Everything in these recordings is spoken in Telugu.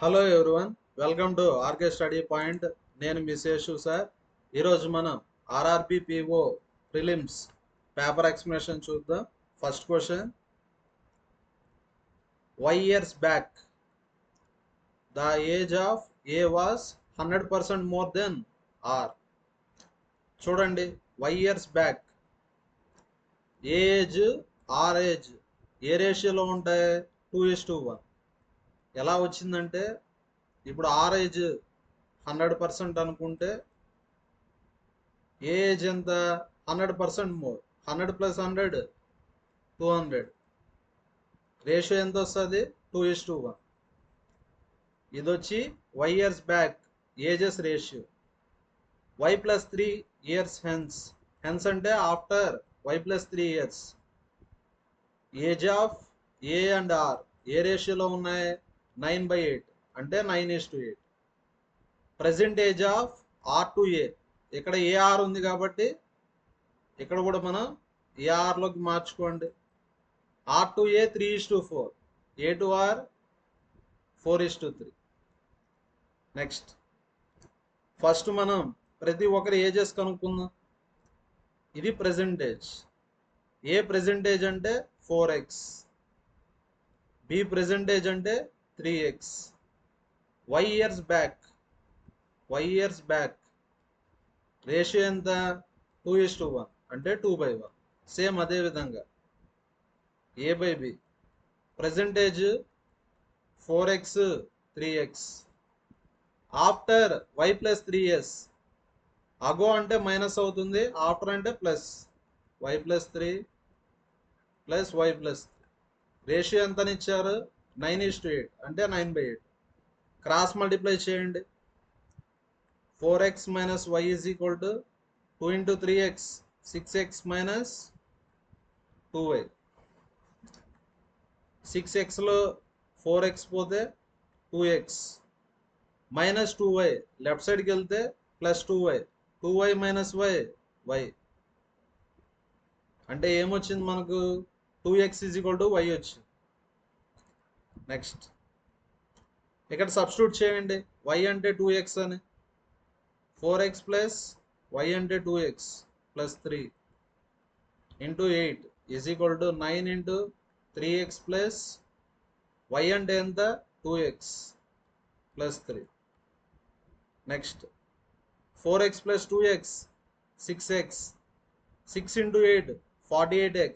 Hello everyone, welcome to RK study point. నేను మీ శేషు సార్. ఈరోజు మనం RRB PO prelims paper explanation చూద్దాం. First question, Y years back the age of A was 100% more than R. చూడండి, Y years back A age R age A రేషియోలో ఉంటాయి? 2:1. ఎలా వచ్చిందంటే, ఇప్పుడు ఆర్ ఏజ్ 100% అనుకుంటే ఏ ఏజ్ ఎంత? 100% మోర్. 100 + 100 200. రేషియో ఎంత వస్తుంది? 2:1. ఇది వచ్చి Y years back ages ratio. Y plus 3 years hence. Hence అంటే after Y plus 3 years. Age of A and R A రేషియోలో ఉన్నాయి? 9/8 అంటే 9:8. Present age of R to A, ఇక్కడ ఏఆర్ ఉంది కాబట్టి ఇక్కడ కూడా మనం ఏఆర్లోకి మార్చుకోండి. R to A 3:4, A to R 4:3. Next, first మనం ప్రతి ఒక్కరి ఏజెస్ కనుక్కుందాం. ఇది ప్రెజెంటేజ్. ఏ ప్రెజెంటేజ్ అంటే 4x, బి ప్రెజెంటేజ్ అంటే 3x. Why years back ratio ఎంత? 2:1 అంటే 2/1. సేమ్ అదే విధంగా A by B present age 4x 3x. After Y plus 3s, ago అంటే మైనస్ అవుతుంది, ఆఫ్టర్ అంటే plus. Y plus 3 plus Y plus 3. Ratio ఎంతని ఇచ్చారు? 9:8 అంటే 9/8. క్రాస్ మల్టిప్లై చేయండి. 4x minus Y is equal to 2 × 3x, 6x minus 2y. 6xలో 4x పోతే 2x మైనస్ 2y. లెఫ్ట్ సైడ్కి వెళ్తే plus 2y. 2y minus y. అంటే ఏమొచ్చింది మనకు? 2x is equal to y వచ్చింది. నెక్స్ట్, ఇక్కడ సబ్స్టిట్యూట్ చేయండి. y అంటే 2x అని. 4x ప్లస్ y అంటే 2x plus 3 into 8 is equal to 9 into 3x plus y అంటే ఎంత? 2x plus 3. Next, 4x plus 2x 6x. 6 into 8 48x.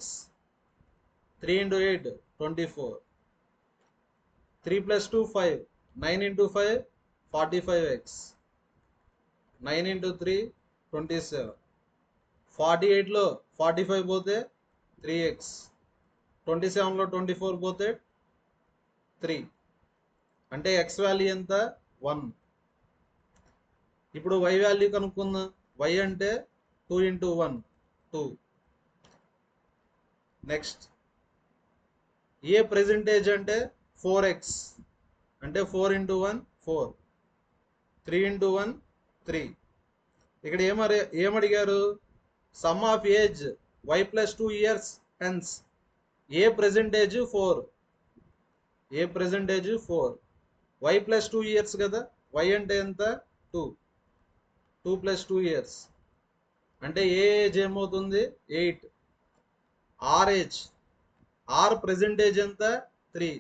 3 into 8 24. 3 plus 2 5. 9 into 5 45x. 9 into 3 27. 48లో 45 పోతే 3x. 27లో 24 పోతే 3. అంటే x వాల్యూ ఎంత? 1. ఇప్పుడు y వాల్యూ కనుక్కుందాం. y అంటే 2 × 1 2. నెక్స్ట్, ఏ ప్రెజెంటేజ్ అంటే 4x అంటే 4 × 1 4. 3 × 1 3. ఇక్కడ ఏమడిగారు? Sum of age y plus 2 years hence. A present age 4. A present age 4. y plus 2 years కదా. y అంటే ఎంత? 2. 2 ప్లస్ 2 ఇయర్స్ అంటే ఏ ఏజ్ ఏమవుతుంది? 8. ఆర్ ఏజ్, ఆర్ ప్రెజెంటేజ్ ఎంత? 3.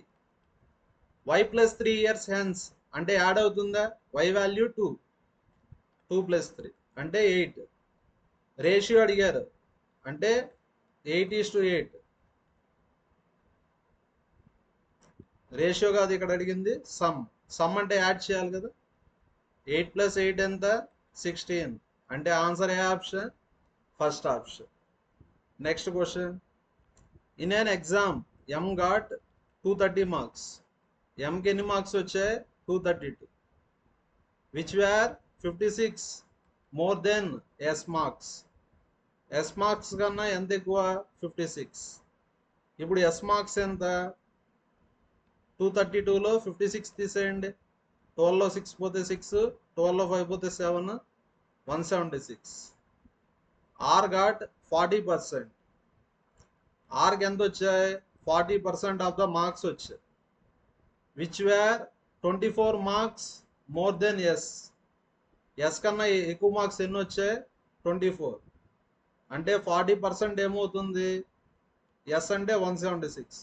y ప్లస్ 3 ఇయర్స్ హెన్స్ అంటే యాడ్ అవుతుందా? y value 2. 2 ప్లస్ 3 అంటే 8. రేషియో అడిగారు అంటే 8:8. రేషియో కాదు ఇక్కడ అడిగింది, సమ్. సమ్ అంటే యాడ్ చేయాలి కదా. 8 + 8 ఎంత? 16. అంటే answer A option? First option. Next question, in an exam m got 230 marks. mకి ఎన్ని మార్క్స్ వచ్చాయి? 232. Which were 56 more than S marks. S marks కన్నా ఎంత ఎక్కువ? 56. ఇప్పుడు ఎస్ మార్క్స్ ఎంత? 232లో 56 తీసేయండి. 12లో 6 పోతే 6, 12లో 5 పోతే 7, 176. Are got 40%. ఆర్కి ఎంత వచ్చాయి? 40% ఆఫ్ ద మార్క్స్ వచ్చాయి. Which were 24 marks more than S. S కన్నా ఎక్కువ మార్క్స్ ఎన్ని వచ్చాయి? 24. అంటే 40% ఏమవుతుంది? ఎస్ అంటే 176.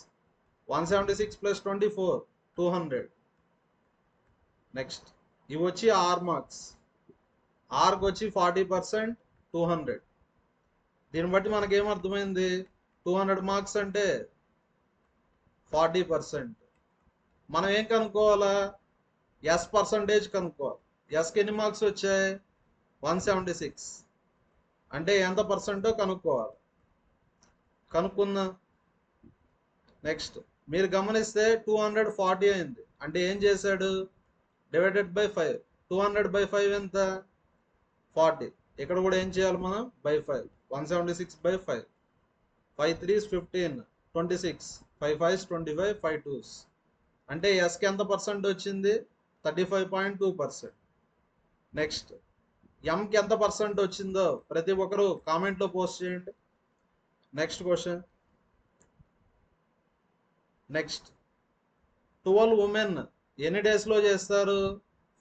176 ప్లస్ 24 200. నెక్స్ట్ ఇవి వచ్చి ఆర్ మార్క్స్. ఆర్కి వచ్చి 40% 200. దీన్ని బట్టి మనకేమర్థమైంది? 200 మార్క్స్ అంటే 40%. మనం ఏం కనుక్కోవాలా? ఎస్ పర్సంటేజ్ కనుక్కోవాలి. ఎస్కి ఎన్ని మార్క్స్ వచ్చాయి? 176. అంటే ఎంత పర్సెంటో కనుక్కోవాలి. కనుక్కుందాం. నెక్స్ట్ మీరు గమనిస్తే 240 అయింది. అంటే ఏం చేశాడు? Divided by 5. 200/5 ఎంత? 40. ఇక్కడ కూడా ఏం చేయాలి మనం? బై 5. 176/5. 5 3s 15, 26, 5 5s 25, 5 2s. అంటే ఎస్కి ఎంత పర్సెంట్ వచ్చింది? 35.2%. నెక్స్ట్ ఎంకి ఎంత పర్సెంట్ వచ్చిందో ప్రతి ఒక్కరు కామెంట్లో పోస్ట్ చేయండి. Next question. నెక్స్ట్ 12 ఉమెన్ ఎన్ని డేస్లో చేస్తారు?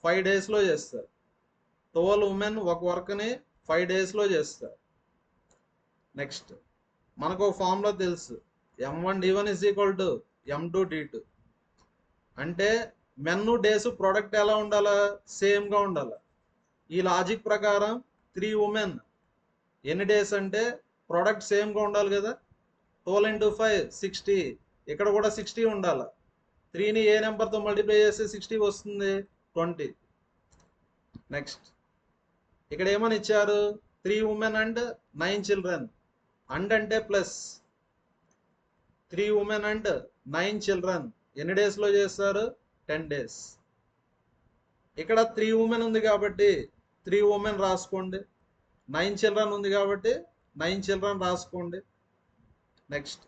5 డేస్లో చేస్తారు. 12 ఉమెన్ ఒక వర్క్ని 5 డేస్లో చేస్తారు. నెక్స్ట్ మనకు ఒక ఫార్ములా తెలుసు, M1D1 = M2D2. అంటే మెన్ డేస్ ప్రోడక్ట్ ఎలా ఉండాలా? సేమ్గా ఉండాలి. ఈ లాజిక్ ప్రకారం 3 ఉమెన్ ఎన్ని డేస్ అంటే ప్రోడక్ట్ సేమ్గా ఉండాలి కదా. 12 × 5 60. ఇక్కడ కూడా 60 ఉండాలి. 3ని ఏ నెంబర్తో మల్టిప్లై చేస్తే 60 వస్తుంది? 20. నెక్స్ట్ ఇక్కడ ఏమని ఇచ్చారు? 3 ఉమెన్ అండ్ 9 చిల్డ్రన్. అండ్ అంటే ప్లస్. 3 ఉమెన్ అండ్ 9 చిల్డ్రన్ ఎన్ని డేస్లో చేస్తారు? 10 డేస్. ఇక్కడ 3 ఉమెన్ ఉంది కాబట్టి 3 ఉమెన్ రాసుకోండి. 9 చిల్డ్రన్ ఉంది కాబట్టి 9 చిల్డ్రన్ రాసుకోండి. నెక్స్ట్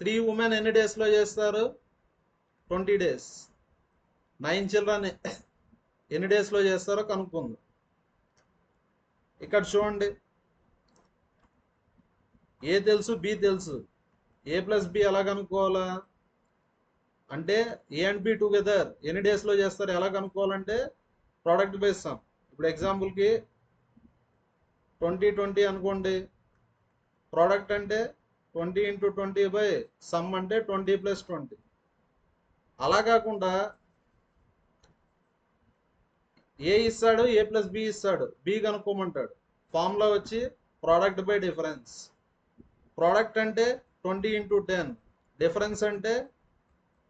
3 ఉమెన్ ఎన్ని డేస్లో చేస్తారు? 20 డేస్. 9 చిల్డ్రన్ ఎన్ని డేస్లో చేస్తారో కనుక్కుందాం. ఇక్కడ చూడండి, ఏ తెలుసు, బి తెలుసు. A + B ఎలా కనుక్కోవాలా అంటే A and B టుగెదర్ ఎన్ని డేస్లో చేస్తారు ఎలా కనుక్కోవాలంటే ప్రోడక్ట్ బై సమ్. ఇప్పుడు ఎగ్జాంపుల్కి 20 20 అనుకోండి. ప్రోడక్ట్ అంటే 20 × 20 సమ్ అంటే 20 + 20. అలా కాకుండా ఏ ఇస్తాడు, A + B ఇస్తాడు, B కనుక్కోమంటాడు. ఫార్ములా వచ్చి ప్రోడక్ట్ బై డిఫరెన్స్. ప్రోడక్ట్ అంటే 20 × 10, డిఫరెన్స్ అంటే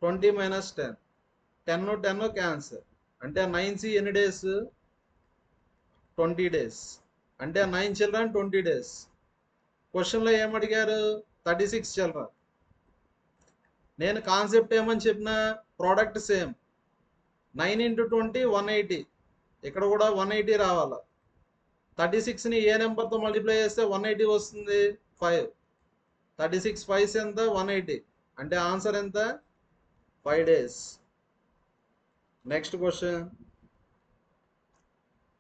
20 - 10. 10 10 క్యాన్సర్. అంటే 9C ఎన్ని డేస్? 20 డేస్. అంటే 9 చిల్డ్రన్ 20 డేస్. క్వశ్చన్లో ఏమడిగారు? 36 చిల్డ్రన్. నేను కాన్సెప్ట్ ఏమని చెప్పిన? Product same. 9 × 20 180. ఇక్కడ కూడా 180 రావాలా. 36ని ఏ నెంబర్తో మల్టిప్లై చేస్తే 180 వస్తుంది? 5. 36 5s ఎంత? 180. అంటే ఆన్సర్ ఎంత? 5 days. Next question.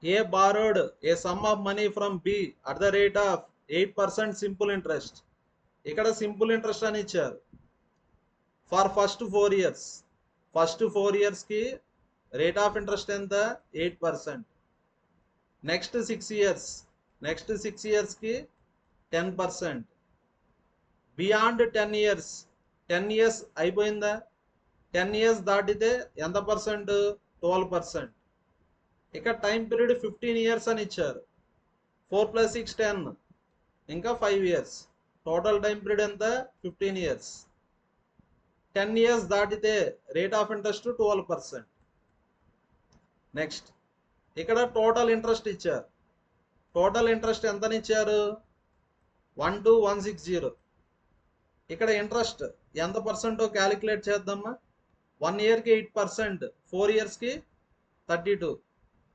A borrowed a sum of money from B at the rate of 8% simple interest. ఇక్కడ సింపుల్ ఇంట్రెస్ట్ అని ఇచ్చారు. For first 4 years. ఫస్ట్ 4 yearsకి రేట్ ఆఫ్ ఇంట్రెస్ట్ ఎంత? 8%. Next 6 years. నెక్స్ట్ 6 yearsకి 10%. Beyond 10 years. 10 years అయిపోయిందా? 10 years దాటితే ఎంత పర్సెంట్? 12%. ఇక టైం పీరియడ్ 15 years అని ఇచ్చారు. 4 + 6 10, ఇంకా 5 years. టోటల్ టైం పీరియడ్ ఎంత? 15 years. 10 years దాటితే రేట్ ఆఫ్ ఇంట్రెస్ట్ 12%. నెక్స్ట్ ఇక్కడ టోటల్ ఇంట్రెస్ట్ ఇచ్చారు. టోటల్ ఇంట్రెస్ట్ ఎంతని ఇచ్చారు? 12160. ఇక్కడ ఇంట్రెస్ట్ ఎంత పర్సెంటో క్యాలిక్యులేట్ చేద్దామా? 1 yearకి 8%, 4 yearsకి 32,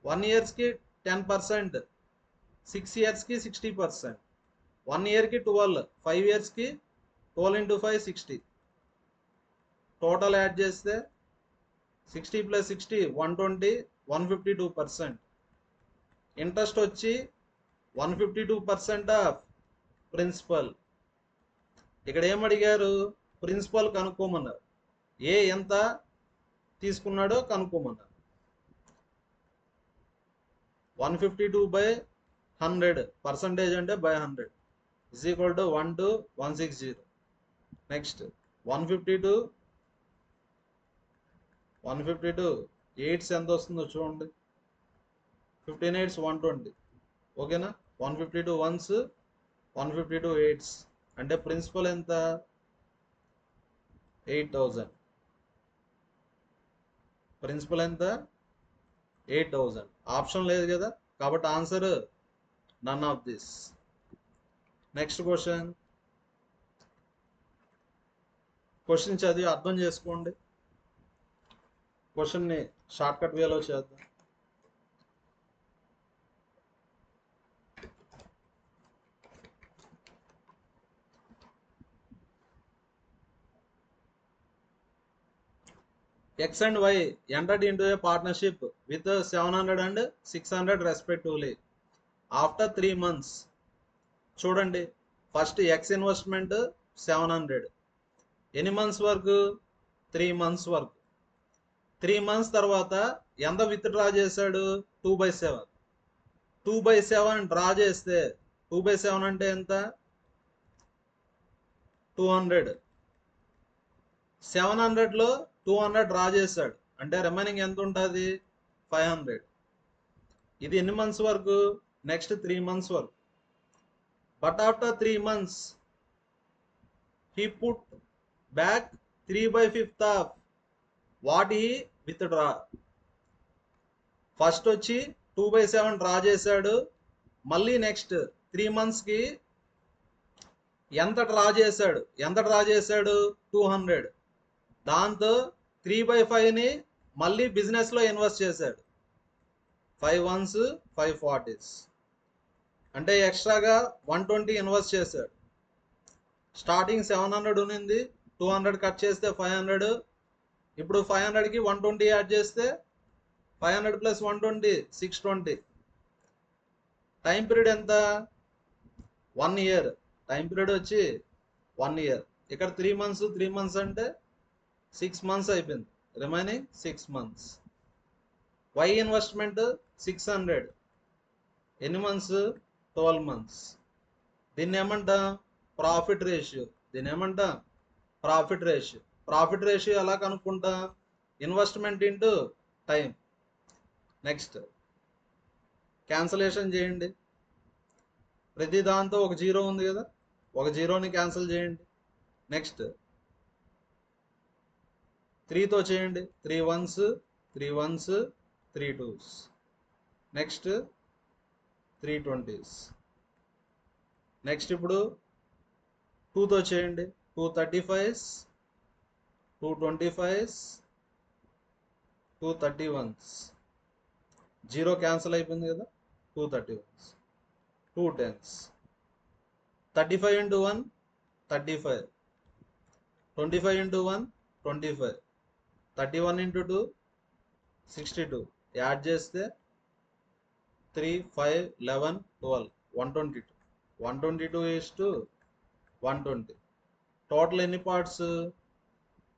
1 yearsకి 10%, 6 yearsకి 60%, 1 yearకి 12, 5 yearsకి 12 × 5 60. టోటల్ యాడ్ చేస్తే 60 + 60 120, 152%. ఇంట్రెస్ట్ వచ్చి 152% ఆఫ్ ప్రిన్సిపల్. ఇక్కడ ఏమడిగారు? ప్రిన్సిపల్ కనుక్కోమన్నారు. ఏ ఎంత? తీసుకున్నాడో కనుక్కోమన్నారు. 152/100 పర్సంటేజ్ అంటే by 100 is equal to 1 to 160. Next 152 8s ఎంత వస్తుందో చూడండి. 15 8s 120. ఓకేనా? 152 1s 152 8s అంటే ప్రిన్సిపల్ ఎంత? 8000. ప్రిన్సిపల్ ఎంత? 8000. ఆప్షన్ లేదు కదా, కాబట్టి answer none of this. Next question చదివి అర్థం చేసుకోండి. క్వశ్చన్ని షార్ట్ కట్ వేలో చేద్దాం. X and Y entered into a partnership with 700 and 600 respectively. After 3 months, చూడండి, ఫస్ట్ ఎక్స్ ఇన్వెస్ట్మెంట్ 700. ఎన్ని మంత్స్ వరకు? 3 months వరకు. 3 months తర్వాత ఎంత విత్ డ్రా చేశాడు? 2/7. 2/7 డ్రా చేస్తే 2/7 అంటే ఎంత? 200. 700లో 200 డ్రా చేశాడు అంటే రిమైనింగ్ ఎంత ఉంటుంది? 500. ఇది ఎన్ని మంత్స్ వరకు? నెక్స్ట్ 3 months వరకు. But after 3 months he put back 3/5 of what he withdraw. First వచ్చి 2/7 డ్రా చేశాడు. మళ్ళీ నెక్స్ట్ 3 monthsకి ఎంత డ్రా చేశాడు? 200. దాంతో 3/5ని మళ్ళీ బిజినెస్లో ఇన్వెస్ట్ చేశాడు. 5 1s 5 40s అంటే ఎక్స్ట్రాగా 120 ఇన్వెస్ట్ చేశాడు. స్టార్టింగ్ 700 ఉన్నింది, 200 కట్ చేస్తే 500. ఇప్పుడు 500కి 120 యాడ్ చేస్తే 500 + 120 620. టైం పీరియడ్ ఎంత? 1 year. టైం పీరియడ్ వచ్చి 1 year. ఇక్కడ 3 months అంటే 6 months అయిపోయింది. Remaining 6 months. Y investment 600. ఎన్ని మంత్స్? 12 months. దీన్ని ఏమంటాం? Profit ratio. ప్రాఫిట్ రేషియో ఎలా కనుక్కుంటా? Investment into time. Next cancellation చేయండి. ప్రతి దాంతో ఒక 0 ఉంది కదా, ఒక 0ని క్యాన్సిల్ చేయండి. నెక్స్ట్ 3తో చేయండి. 3 1s 3 1s 3 2s. Next 3 20s. Next ఇప్పుడు 2తో చేయండి. 2 35s 2 25s 2 31s. 0 క్యాన్సిల్ అయిపోయింది కదా, 2 31s. 2 10s. 35 into 1 35. 25 into 1 25. 31 into 2 62. Add చేస్తే 3 5 11 12 122. 122 is to 120. టోటల్ ఎన్ని పార్ట్స్?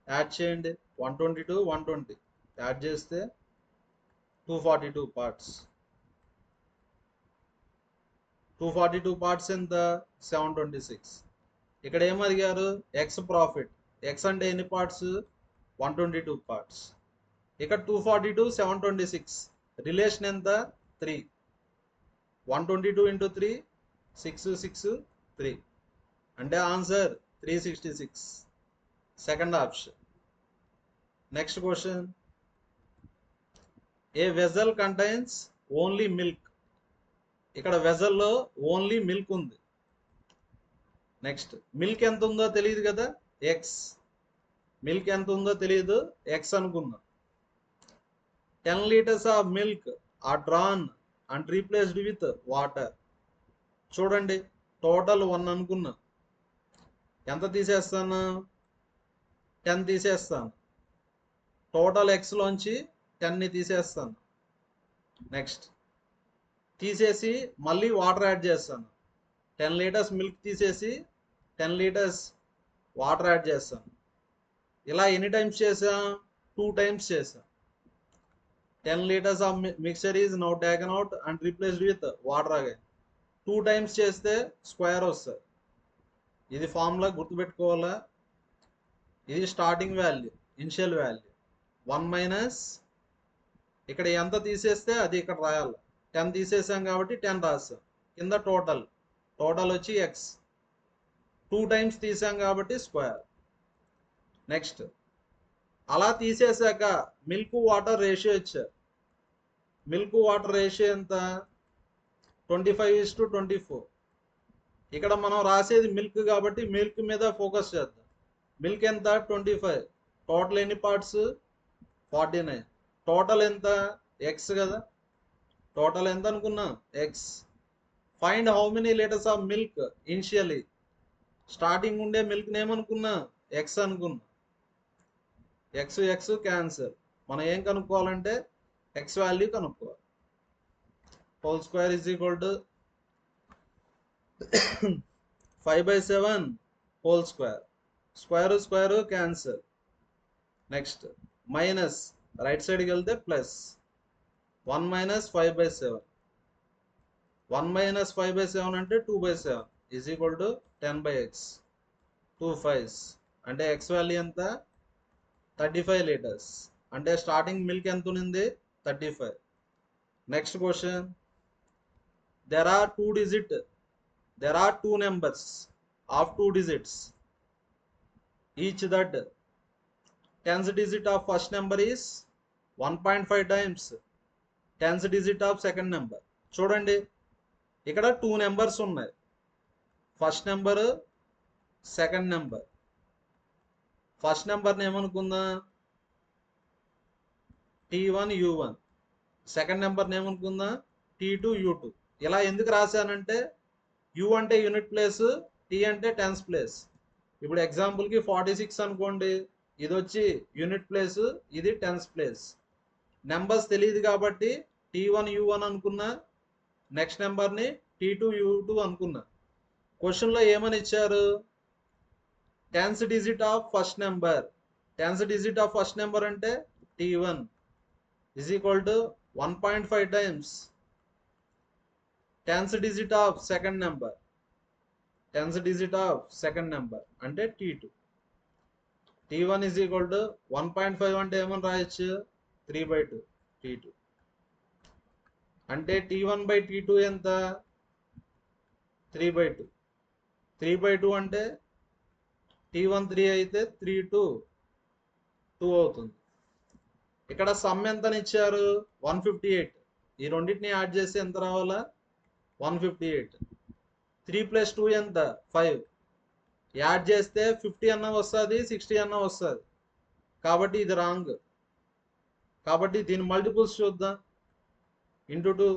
యాడ్ చేయండి. 122 120 యాడ్ చేస్తే 242 పార్ట్స్. 242 పార్ట్స్ ఎంత? 726. ఇక్కడ ఏం అడిగారు? X profit. ఎక్స్ అంటే ఎన్ని పార్ట్స్? 122 పార్ట్స్. ఇక్కడ 242 726 రిలేషన్ ఎంత? 3. 122 into 3 6 6 3 అంటే answer 366. Second option. Next question. A vessel contains only milk. ఇక్కడ వెజల్లో ఓన్లీ మిల్క్ ఉంది. నెక్స్ట్ మిల్క్ ఎంత ఉందో తెలియదు కదా, ఎక్స్. మిల్క్ ఎంత ఉందో తెలియదు, ఎక్స్ అనుకుందాం. 10 liters of milk are drawn and replaced with water. చూడండి, టోటల్ 1 అనుకున్నా. ఎంత తీసేస్తాను? 10 తీసేస్తాను. టోటల్ ఎక్స్లోంచి 10ని తీసేస్తాను. నెక్స్ట్ తీసేసి మళ్ళీ వాటర్ యాడ్ చేస్తాను. 10 liters మిల్క్ తీసేసి 10 liters వాటర్ యాడ్ చేస్తాను. ఇలా ఎన్ని టైమ్స్ చేసాం? 2 times చేసా. 10 liters of mixture is now taken out and replaced with water again. 2 times చేస్తే స్క్వేర్ వస్తుంది. ఇది ఫార్ములా గుర్తుపెట్టుకోవాలా. ఇది starting value, initial value. 1 minus ఇక్కడ ఎంత తీసేస్తే అది ఇక్కడ రాయాలి. 10 తీసేసాం కాబట్టి 10 రాస్తాం. కింద టోటల్ వచ్చి ఎక్స్. 2 టైమ్స్ తీసాం కాబట్టి స్క్వేర్. నెక్స్ట్ అలా తీసేసాక మిల్క్ వాటర్ రేషియో ఇచ్చారు. మిల్క్ వాటర్ రేషియో ఎంత? 25:24. ఇక్కడ మనం రాసేది మిల్క్ కాబట్టి మిల్క్ మీద ఫోకస్ చేద్దాం. మిల్క్ ఎంత? 25. టోటల్ ఎన్ని పార్ట్స్? 49. టోటల్ ఎంత? ఎక్స్ కదా. టోటల్ ఎంత అనుకున్నాం? X. Find how many litres of milk initially. Starting ఉండే మిల్క్ ఏమనుకున్నా? ఎక్స్ అనుకున్నా. X cancel. మనం ఏం కనుక్కోవాలంటే ఎక్స్ వాల్యూ కనుక్కోవాలి. Whole square is equal to 5/7 whole square. Square cancel. Next minus right సైడ్కి వెళ్తే ప్లస్ 1 మైనస్ 5/7. 1 మైనస్ 5/7 అంటే 2/7 is equal to 10/x. 2 5s అంటే ఎక్స్ వాల్యూ ఎంత? 35 లీటర్స్. అంటే స్టార్టింగ్ మిల్క్ ఎంత ఉంది? 35. Next question. there are two numbers of 2 digits each that tens digit of first number is 1.5 times tens digit of second number. చూడండి ఇక్కడ 2 నెంబర్స్ ఉన్నాయి. First number, second number. First నెంబర్ని ఏమనుకుందా? T1 U1. సెకండ్ నెంబర్ని ఏమనుకుందా? T2 U2. ఇలా ఎందుకు రాశానంటే U అంటే యూనిట్ ప్లేస్, T అంటే టెన్స్ ప్లేస్. ఇప్పుడు ఎగ్జాంపుల్కి 46 అనుకోండి. ఇది వచ్చి యూనిట్ ప్లేస్, ఇది టెన్స్ ప్లేస్. నెంబర్స్ తెలియదు కాబట్టి T1 U1 అనుకున్నా. నెక్స్ట్ నెంబర్ని T2 U2 అనుకున్నా. క్వశ్చన్లో ఏమని ఇచ్చారు? Tense digit of first number. Tense digit of first number అంటే T1 is equal to 1.5 times tense digit of second number. Tense digit of second number అంటే T2. T1 is equal to 1.5 అంటే ఏమని రాయొచ్చు? 3/2 T2. అంటే T1/T2 ఎంత? 3/2. 3/2 అంటే T1 3 అయితే 3/2 2 అవుతుంది. ఇక్కడ సమ్ ఎంతని ఇచ్చారు? 158. ఈ రెండింటిని యాడ్ చేసి ఎంత రావాలా? 158. 3 + 2 ఎంత? 5. యాడ్ చేస్తే 50 అన్న వస్తుంది, 60 అన్న వస్తుంది. కాబట్టి ఇది రాంగ్. కాబట్టి దీని మల్టిపుల్స్ చూద్దాం. ఇంటూ 2.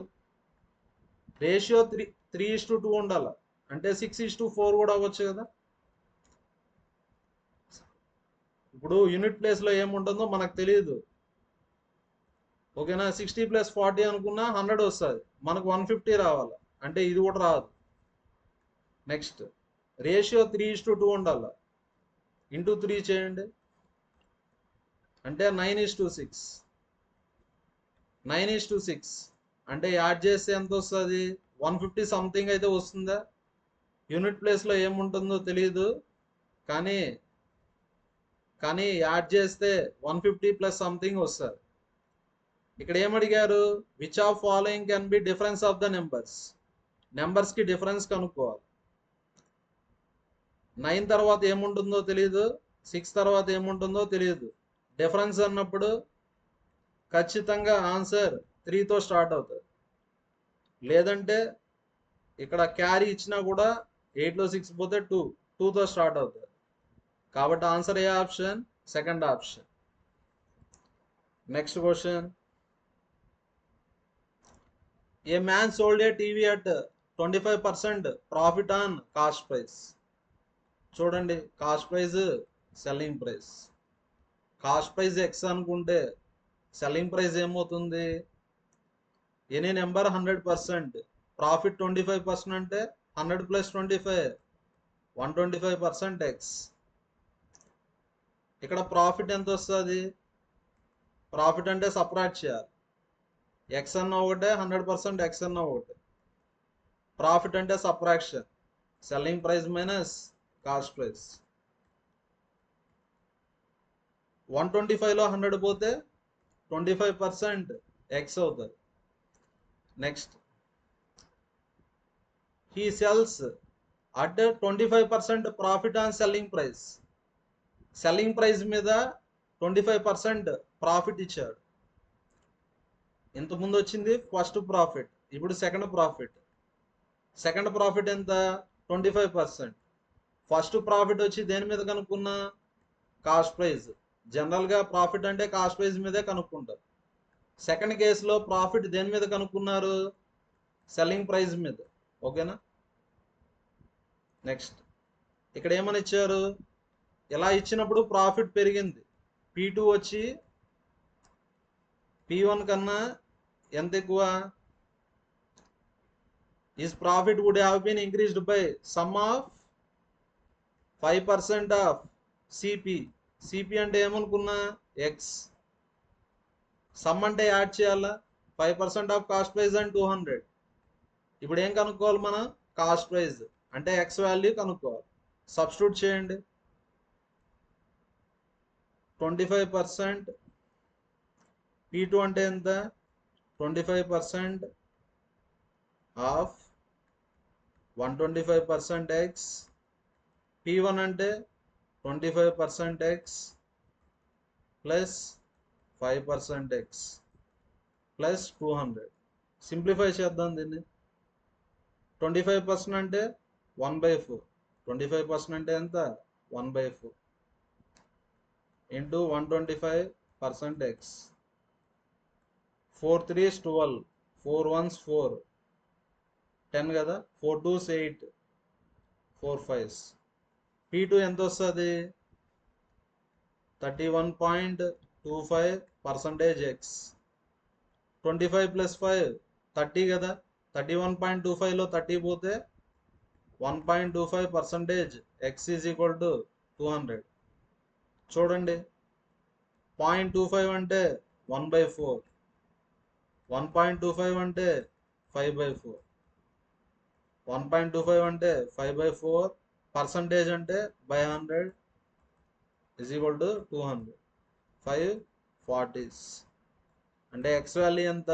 రేషియో 3:2 ఉండాలి. అంటే 6:4 కూడా అవ్వచ్చు కదా. ఇప్పుడు యూనిట్ ప్లేస్లో ఏముంటుందో మనకు తెలియదు. ఓకేనా. 60 + 40 అనుకున్నా 100 వస్తుంది. మనకు 150 రావాలి. అంటే ఇది కూడా రాదు. నెక్స్ట్ రేషియో 3:2 ఉండాలి. ఇంటూ 3 చేయండి. అంటే 9:6. 9:6 అంటే యాడ్ చేస్తే ఎంత వస్తుంది? 150 సంథింగ్ అయితే వస్తుందా? యూనిట్ ప్లేస్లో ఏముంటుందో తెలియదు. కానీ యాడ్ చేస్తే 150 + సంథింగ్ వస్తుంది. ఇక్కడ ఏమడిగారు? Which of following can be difference of the numbers. నెంబర్స్కి డిఫరెన్స్ కనుక్కోవాలి. 9 తర్వాత ఏముంటుందో తెలియదు, 6 తర్వాత ఏముంటుందో తెలియదు. డిఫరెన్స్ అన్నప్పుడు ఖచ్చితంగా ఆన్సర్ 3తో స్టార్ట్ అవుతుంది. లేదంటే ఇక్కడ క్యారీ ఇచ్చినా కూడా 8లో 6 పోతే 2తో స్టార్ట్ అవుతుంది. కాబట్టి answer A option? Second option. Next question. A man sold a TV at 25% profit on cost price. చూడండి, cost price selling price. Cost price X అనుకుంటే సెల్లింగ్ ప్రైస్ ఏమవుతుంది? ఎనీ నెంబర్ 100%, ప్రాఫిట్ 25% అంటే 100 + 25 125% ఎక్స్. ఇక్కడ ప్రాఫిట్ ఎంత వస్తుంది? ప్రాఫిట్ అంటే సపరేట్ చేయాలి. ఎక్స్ అన్న ఒకటే, 100% ఎక్స్ అన్న ఒకటే. ప్రాఫిట్ అంటే subtraction, selling price minus cost price. 125లో 100 పోతే 25% ఎక్స్ అవుతుంది. Next, he sells at 25% profit on selling price. Selling price మీద 25% ప్రాఫిట్ ఇచ్చాడు. ఇంతకుముందు వచ్చింది ఫస్ట్ ప్రాఫిట్, ఇప్పుడు సెకండ్ ప్రాఫిట్. సెకండ్ ప్రాఫిట్ ఎంత? 25%. ఫస్ట్ ప్రాఫిట్ వచ్చి దేని మీద కనుక్కున్నా? Cost price. జనరల్గా ప్రాఫిట్ అంటే కాస్ట్ ప్రైస్ మీదే కనుక్కుంటారు. సెకండ్ కేసులో ప్రాఫిట్ దేని మీద కనుక్కున్నారు? సెల్లింగ్ ప్రైస్ మీద. ఓకేనా? నెక్స్ట్, ఇక్కడ ఏమని ఇచ్చారు? ఇలా ఇచ్చినప్పుడు ప్రాఫిట్ పెరిగింది. P2 వచ్చి P1 కన్నా ఎంత ఎక్కువ? His profit would have been increased by sum of 5% of CP. CP అంటే ఏమనుకున్నా? X. సమ్ అంటే యాడ్ చేయాలా? 5% ఆఫ్ కాస్ట్ ప్రైస్ అండ్ 200. ఇప్పుడు ఏం కనుక్కోవాలి మనం? కాస్ట్ ప్రైస్ అంటే ఎక్స్ వాల్యూ కనుక్కోవాలి. సబ్స్టిట్యూట్ చేయండి. 25% P2 అంటే ఎంత? 25% ఆఫ్ 125% ఎక్స్. P1 అంటే 25% X plus 5% X plus 200. Simplify చేద్దాం దీన్ని. 25% అంటే 1/4. 25% అంటే ఎంత? 1/4 ఇంటూ 125% ఎక్స్. 4 3s 12, 4 1s 4, 10 కదా, 4 2s 8, 4 5s. P2 ఎంత వస్తుంది? 31.25% ఎక్స్. 25 ప్లస్ 5 30 కదా, 31.25లో 30 పోతే 1.25% ఎక్స్ ఈజ్ ఈక్వల్ టు 200. చూడండి, 0.25 అంటే 1/4, 1.25 అంటే 5/4, 1.25 అంటే 5/4, పర్సంటేజ్ అంటే by 100 is equal to 200. 5 40s అంటే ఎక్స్ వాల్యూ ఎంత?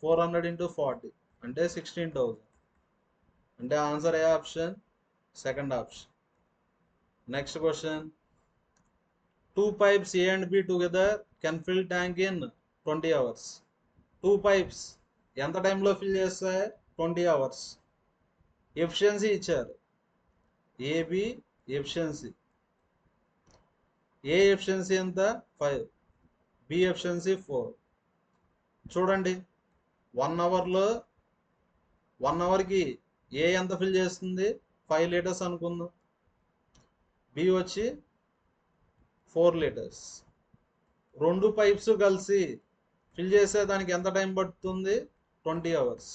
400 ఇంటూ 40 అంటే 16,000. అంటే answer A option? Second option. Next question, 2 pipes A and B together can fill tank in 20 hours. 2 pipes ఎంత టైంలో ఫిల్ చేస్తాయి? 20 hours. ఎఫిషియన్సీ ఇచ్చారు, ఏబి ఎఫిషియన్సీ. ఏ ఎఫిషియన్సీ ఎంత? 5. B efficiency 4. చూడండి, 1 అవర్లో 1 అవర్కి ఏ ఎంత ఫిల్ చేస్తుంది? 5 లీటర్స్ అనుకుందాం. బి వచ్చి 4 లీటర్స్. 2 పైప్స్ కలిసి ఫిల్ చేసేదానికి ఎంత టైం పడుతుంది? 20 hours.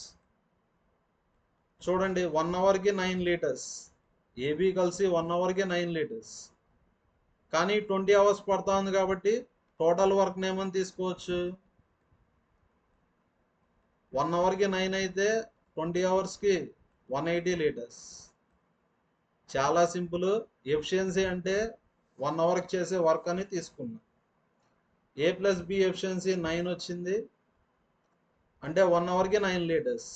చూడండి, 1 అవర్కి 9 లీటర్స్. ఏబి కలిసి 1 అవర్కి 9 లీటర్స్. కానీ 20 hours పడుతూ ఉంది కాబట్టి టోటల్ వర్క్ ఏమని తీసుకోవచ్చు? 1 అవర్కి 9 అయితే 20 అవర్స్కి 180 లీటర్స్. చాలా సింపుల్. ఎఫిషియన్సీ అంటే 1 అవర్కి చేసే వర్క్ అని తీసుకున్నాం. ఏ ప్లస్ బి ఎఫిషియన్సీ 9 వచ్చింది అంటే 1 అవర్కి 9 లీటర్స్,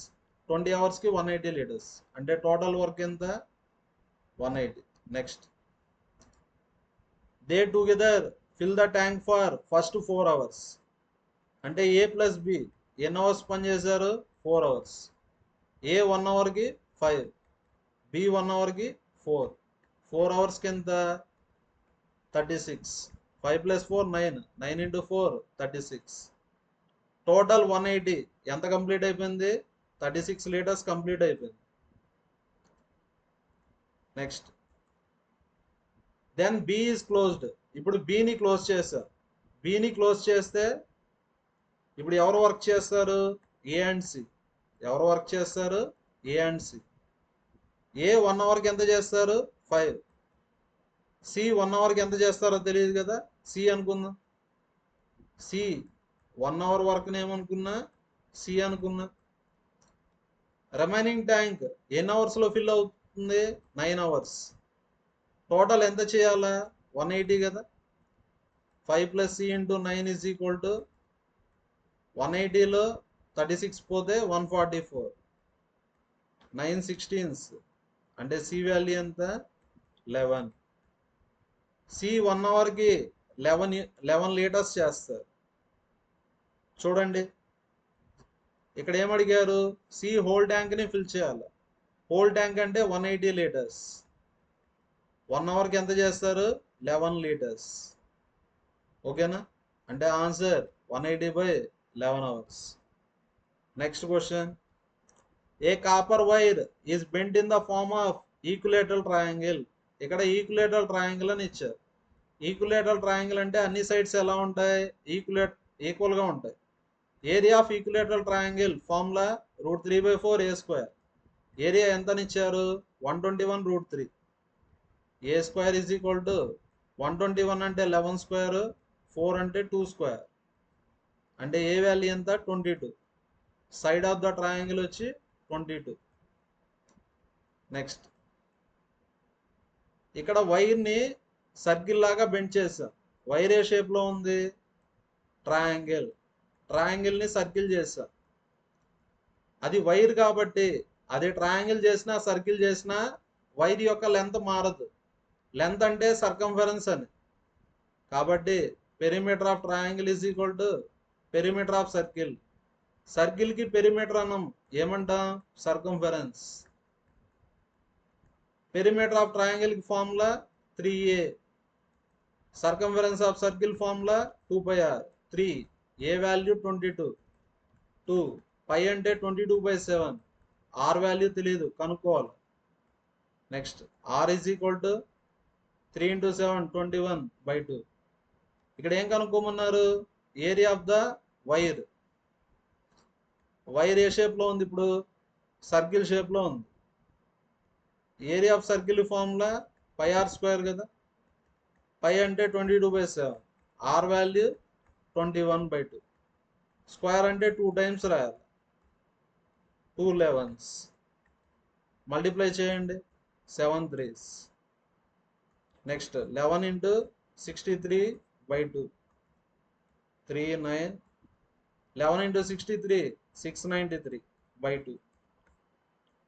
20 అవర్స్కి 180 లీటర్స్. అంటే టోటల్ వర్క్ ఎంత? 180. Next, they together fill the tank for first 4 hours. అంటే ఏ ప్లస్ బి ఎన్ని అవర్స్ పనిచేశారు? 4 hours. ఏ 1 అవర్కి 5, బి 1 అవర్కి 4. 4 అవర్స్కి ఎంత? 36. 5 ప్లస్ 4 9, 9 ఇంటూ 4 36. టోటల్ 180 ఎంత కంప్లీట్ అయిపోయింది? 36 లీటర్స్ కంప్లీట్ అయిపోయింది. Next, then B is closed. ఇప్పుడు బిని క్లోజ్ చేశారు. బిని క్లోజ్ చేస్తే ఇప్పుడు ఎవరు వర్క్ చేస్తారు? A and C. ఎవరు వర్క్ చేస్తారు? A and C. ఏ 1 అవర్కి ఎంత చేస్తారు? 5. సి 1 అవర్కి ఎంత చేస్తారో తెలియదు కదా, సి అనుకుందాం. సి 1 అవర్ వరకు ఏమనుకున్నా సి అనుకున్నా. రిమైనింగ్ ట్యాంక్ ఎన్ని అవర్స్లో ఫిల్ అవుతుంది? 9 అవర్స్. టోటల్ ఎంత చేయాలా? 180 కదా. 5 + c × 9 = 180లో 36 పోతే 144. 9 16s అంటే సి వాల్యూ ఎంత? 11. సి 1 అవర్కి 11 లీటర్స్ చేస్తారు. చూడండి ఇక్కడ ఏమడిగారు? సి హోల్ ట్యాంక్ని ఫిల్ చేయాలి. హోల్ ట్యాంక్ అంటే 180 లీటర్స్. 1 అవర్కి ఎంత చేస్తారు? 11 లీటర్స్. ఓకేనా? అంటే answer 180/11 hours. Next question. A copper wire is bent in the form of equilateral triangle. ఇక్కడ ఈక్విలేటరల్ ట్రయాంగిల్ అని ఇచ్చారు. ఈక్విలేటరల్ ట్రయాంగిల్ అంటే అన్ని సైడ్స్ ఎలా ఉంటాయి? ఈక్వల్గా ఉంటాయి. Area of equilateral triangle formula √3/4a². Area ఎంతని ఇచ్చారు? 121√3. a² = 121 అంటే 11², 4 అంటే 2². అంటే ఏ వాల్యూ ఎంత? 22. సైడ్ ఆఫ్ ద ట్రయాంగిల్ వచ్చి 22. నెక్స్ట్ ఇక్కడ వైర్ని సర్కిల్ లాగా బెండ్ చేసాం. వైర్ ఏ షేప్లో ఉంది? ట్రయాంగిల్. ట్రయాంగిల్ని సర్కిల్ చేసాం. అది వైర్ కాబట్టి అది ట్రయాంగిల్ చేసినా సర్కిల్ చేసినా వైర్ యొక్క లెంత్ మారదు. లెంత్ అంటే సర్కంఫరెన్స్ అని. కాబట్టి perimeter of triangle = perimeter of circle. సర్కిల్కి పెరిమీటర్ అనం ఏమంటాం? సర్కంఫరెన్స్. పెరిమీటర్ ఆఫ్ ట్రయాంగిల్కి formula 3a. Circumference of circle formula 2πr. 3 A value 22. 2 π అంటే 22/7. r వాల్యూ తెలియదు, కనుక్కోవాలి. Next r = 3 × 7 21/2. ఇక్కడ ఏం కనుక్కోమన్నారు? Area of the wire. Wire ఏ షేప్లో ఉంది? ఇప్పుడు సర్కిల్ షేప్లో ఉంది. Area of circle formula πr² కదా. π అంటే 22/7. r value 21/2. స్క్వేర్ అంటే 2 టైమ్స్ రాయాలి. 2 11s. మల్టిప్లై చేయండి. 7 3s. Next 11 × 63/2. 3 9. 11 × 63 693/2.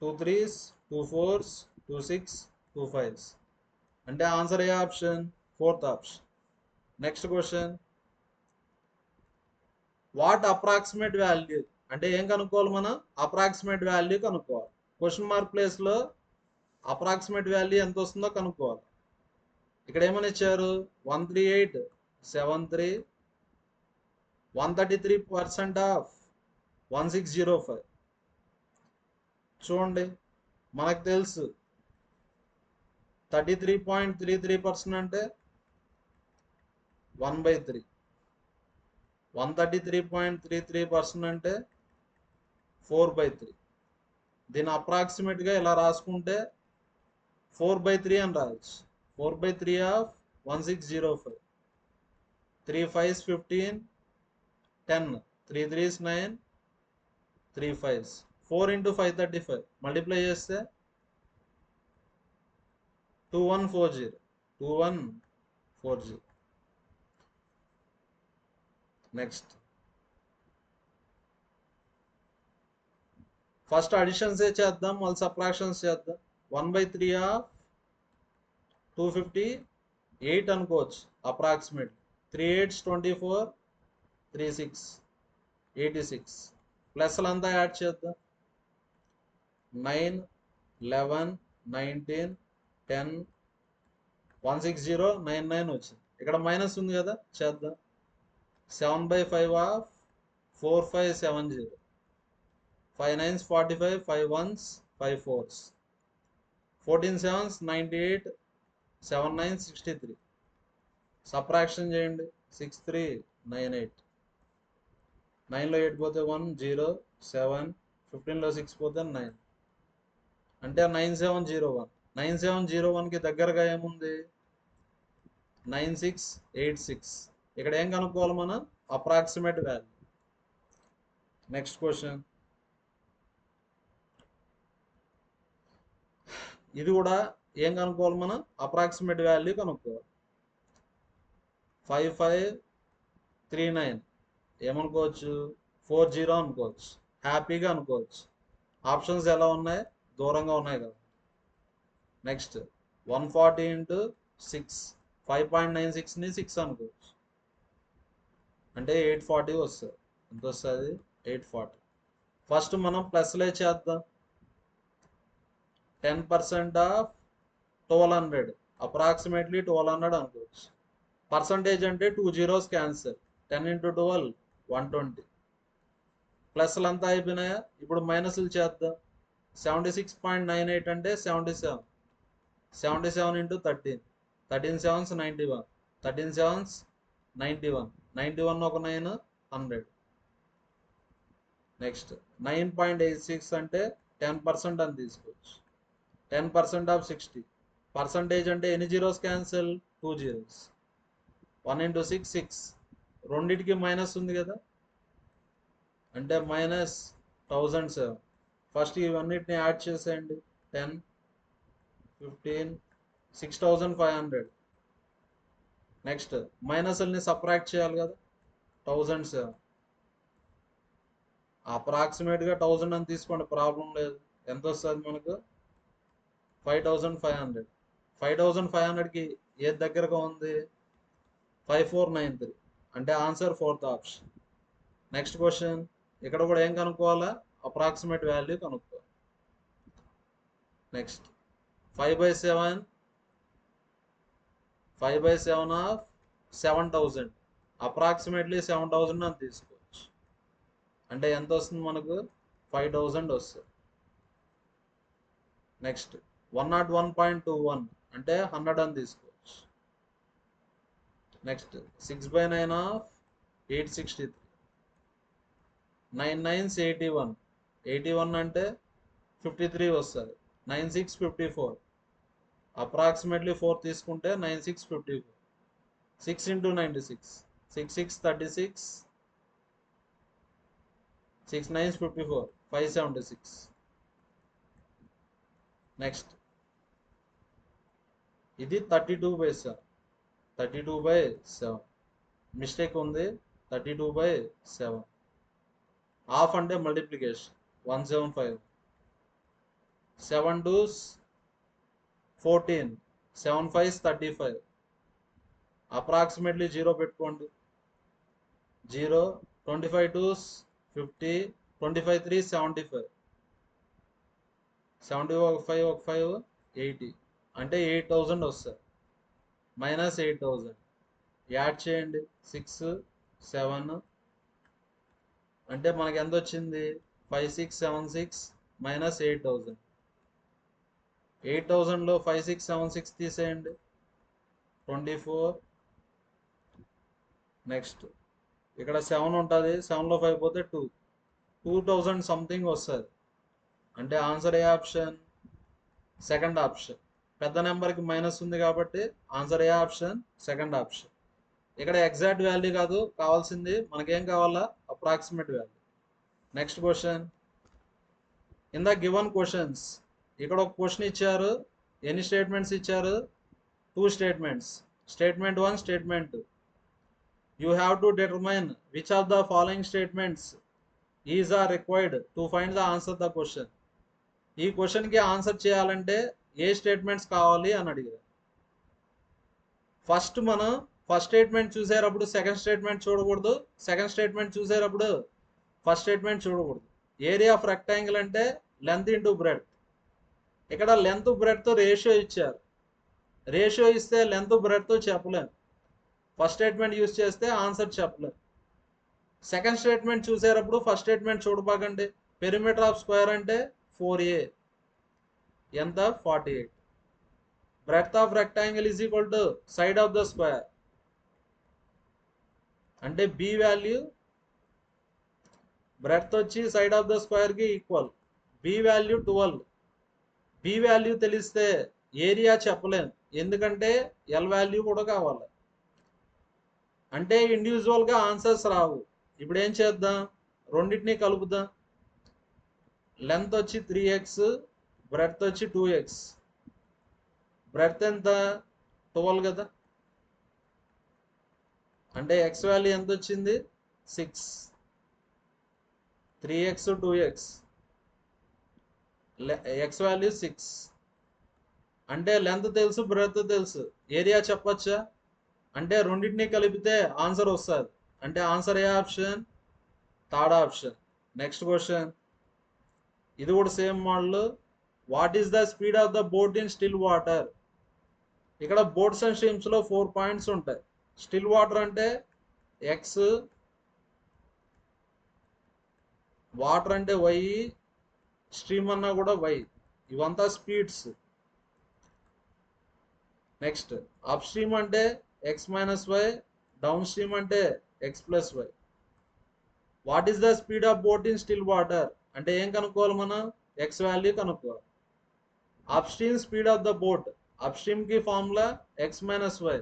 2 3s, 2 4s, 2 6, 2 5s. అంటే answer A option? 4th option. Next question. What approximate value అంటే ఏం కనుక్కోవాలి మనం? అప్రాక్సిమేట్ వాల్యూ కనుక్కోవాలి. క్వశ్చన్ మార్క్ ప్లేస్లో అప్రాక్సిమేట్ వాల్యూ ఎంత వస్తుందో కనుక్కోవాలి. ఇక్కడ ఏమని ఇచ్చారు? 13873 133% ఆఫ్ 1605. చూడండి మనకు తెలుసు 33.33% అంటే 1/3. 133.33% అంటే 4/3. దీన్ని అప్రాక్సిమేట్గా ఇలా రాసుకుంటే 4/3 అని రాయచ్చు. 4/3 of 1605. 3 5s 15, 10, 3 3s 9, 3 5s. 4 × 535. Multiply చేస్తే 2140. 2140. నెక్స్ట్ ఫస్ట్ అడిషన్స్ చేద్దాం, మళ్ళీ సబ్ట్రాక్షన్స్ చేద్దాం. 1/3 ఆఫ్ 258 అనుకోవచ్చు అప్రాక్సిమేట్. 3 8s 24, 3 6 86. ప్లస్లంతా యాడ్ చేద్దాం. 9 11 19 10 160 99 వచ్చింది. ఇక్కడ మైనస్ ఉంది కదా, చేద్దాం. 7/5 of 4570. 5 9s 45, 5 1s 5 4s. 14 7s 98, 7 9s 63. Subtraction చేయండి. 6 3 9 8. 9లో 8 పోతే 1 0 7. 15లో 6 పోతే 9. అంటే 9701. 9701కి దగ్గరగా ఏముంది? 9686. ఇక్కడ ఏం కనుక్కోవాలి మనం? Approximate value. నెక్స్ట్ క్వశ్చన్, ఇది కూడా ఏం కనుక్కోవాలి మనం, అప్రాక్సిమేట్ వాల్యూ కనుక్కోవాలి. 5539 ఏమనుకోవచ్చు, 40 అనుకోవచ్చు, హ్యాపీగా అనుకోవచ్చు. ఆప్షన్స్ ఎలా ఉన్నాయి, దూరంగా ఉన్నాయి కదా. నెక్స్ట్ 140 ఇంటూ 6, 5.96ని 6 అనుకోవచ్చు, అంటే 840 వస్తుంది. ఎంత వస్తుంది, 840. ఫస్ట్ మనం ప్లస్లే చేద్దాం. 10% ఆఫ్ 1200, అప్రాక్సిమేట్లీ 1200 అనుకోవచ్చు. పర్సంటేజ్ అంటే 2 zeros క్యాన్సర్, 10 into 12 120. ప్లస్లు అంతా అయిపోయినాయా, ఇప్పుడు మైనస్లు చేద్దాం. 76.98 అంటే 77, 77 into 13, 13 sevens 91, 13 sevens 91, 91 ఒక 9 100. నెక్స్ట్ 9.86 అంటే 10% అని తీసుకోవచ్చు. 10% ఆఫ్ 60, పర్సంటేజ్ అంటే ఎన్ని జీరోస్ క్యాన్సిల్, 2 zeros. 1 into 6 6, రెండింటికి మైనస్ ఉంది కదా, అంటే -1007. ఫస్ట్ ఇవన్నిటిని యాడ్ చేసేయండి. 10, 15, 6500. నెక్స్ట్ మైనస్ని సబ్ట్రాక్ట్ చేయాలి కదా, 1007. అప్రాక్సిమేట్గా 1000 అని తీసుకోండి, ప్రాబ్లం లేదు. ఎంత వస్తుంది మనకు, 5500. 5500కి ఏది దగ్గరగా ఉంది, 5493, అంటే answer 4th option. Next question, ఇక్కడ కూడా ఏం కనుక్కోవాలా, అప్రాక్సిమేట్ వాల్యూ కనుక్కోవాలి. నెక్స్ట్ 5/7 ఆఫ్ 7000, అప్రాక్సిమేట్లీ 7000 అని తీసుకోవచ్చు, అంటే ఎంత వస్తుంది మనకు, 5000 వస్తుంది. నెక్స్ట్ 101.21 అంటే 100 అని తీసుకోవచ్చు. నెక్స్ట్ 6/9 ఆఫ్ 863, 9 9s 81, 81 అంటే 53 వస్తుంది. 96 54, అప్రాక్సిమేట్లీ 4 తీసుకుంటే 96 54. 6 into 96, 6 6 36, 6 9s 54, 576. నెక్స్ట్ ఇది 32/7, 32/7 మిస్టేక్ ఉంది, 32/7. హాఫ్ అంటే మల్టిప్లికేషన్, 175. 7 2s 14, 7 5s 35, అప్రాక్సిమేట్లీ 0 పెట్టుకోండి. 0, 25 2s 50, 25 3s 75, 70 ఒక 5 ఒక 5 80, అంటే 8000 వస్తుంది. -8000 యాడ్ చేయండి, 6 7, అంటే మనకి ఎంత వచ్చింది, 5676 -8000. 8000లో 5676 తీసేయండి, 24. నెక్స్ట్ ఇక్కడ 7 ఉంటుంది, 7లో 5 పోతే 2, 2000 సంథింగ్ వస్తుంది, అంటే ఆన్సర్ ఏ ఆప్షన్, సెకండ్ ఆప్షన్. పెద్ద నెంబర్కి మైనస్ ఉంది కాబట్టి ఆన్సర్ ఏ ఆప్షన్, సెకండ్ ఆప్షన్. ఇక్కడ ఎగ్జాక్ట్ వాల్యూ కాదు కావాల్సింది, మనకేం కావాలా, approximate value. Next question, in the given questions, ఇక్కడ ఒక క్వశ్చన్ ఇచ్చారు, ఎన్ని స్టేట్మెంట్స్ ఇచ్చారు, 2 statements. Statement 1, statement 2. You have to determine which of the following statements is or required to find the answer the question. ఈ క్వశ్చన్కి ఆన్సర్ చేయాలంటే ఏ స్టేట్మెంట్స్ కావాలి అని అడిగారు. ఫస్ట్ మనం ఫస్ట్ స్టేట్మెంట్ చూసేటప్పుడు సెకండ్ స్టేట్మెంట్ చూడకూడదు, సెకండ్ స్టేట్మెంట్ చూసేటప్పుడు ఫస్ట్ స్టేట్మెంట్ చూడకూడదు. ఏరియా ఆఫ్ రెక్టాంగిల్ అంటే లెంత్ ఇంటూ బ్రెడ్త్. ఇక్కడ లెంత్ బ్రెడ్త్ రేషియో ఇచ్చారు, రేషియో ఇస్తే లెంత్ బ్రెడ్త్ చెప్పలేము, ఫస్ట్ స్టేట్మెంట్ యూజ్ చేస్తే ఆన్సర్ చెప్పలేము. సెకండ్ స్టేట్మెంట్ చూసేటప్పుడు ఫస్ట్ స్టేట్మెంట్ చూడబాకండి. పెరిమీటర్ ఆఫ్ స్క్వేర్ అంటే 4a, ఎంత 48. Breadth of rectangle is equal to side of the square, అంటే b వాల్యూ, బ్రెడ్త్ వచ్చి సైడ్ ఆఫ్ ద స్క్వేర్ కి equal. b value 12, b value తెలిస్తే ఏరియా చెప్పలేం, ఎందుకంటే l వాల్యూ కూడా కావాలి, అంటే ఇండివిజువల్గా ఆన్సర్స్ రావు. ఇప్పుడు ఏం చేద్దాం, రెండింటిని కలుపుదాం. లెంత్ వచ్చి 3x, బ్రెడ్త్ వచ్చి 2x. బ్రెడ్త్ ఎంత? 12 కదా. అంటే ఎక్స్ వాల్యూ ఎంత వచ్చింది? 6. 3x 2x, X value 6. అంటే లెంత్ తెలుసు, బ్రెడ్త్ తెలుసు, ఏరియా చెప్పచ్చా? అంటే రెండింటిని కలిపితే ఆన్సర్ వస్తుంది. అంటే ఆన్సర్ ఏ option? Third option. Next question, ఇది కూడా same model. What is the speed of the boat in still water? ఇక్కడ బోట్స్ అండ్ స్ట్రీమ్స్ లో 4 పాయింట్స్ ఉంటాయి. స్టిల్ వాటర్ అంటే ఎక్స్, వాటర్ అంటే వై, స్ట్రీమ్ అన్నా కూడా వై. ఇవంతా స్పీడ్స్. నెక్స్ట్ అప్ స్ట్రీమ్ అంటే X minus Y, downstream అంటే X plus Y. What is the speed of boat in still water అంటే ఏం కనుక్కోవాలి మనం? ఎక్స్ వాల్యూ కనుక్కోవాలి. Upstream speed of the boat, upstream కి formula X minus Y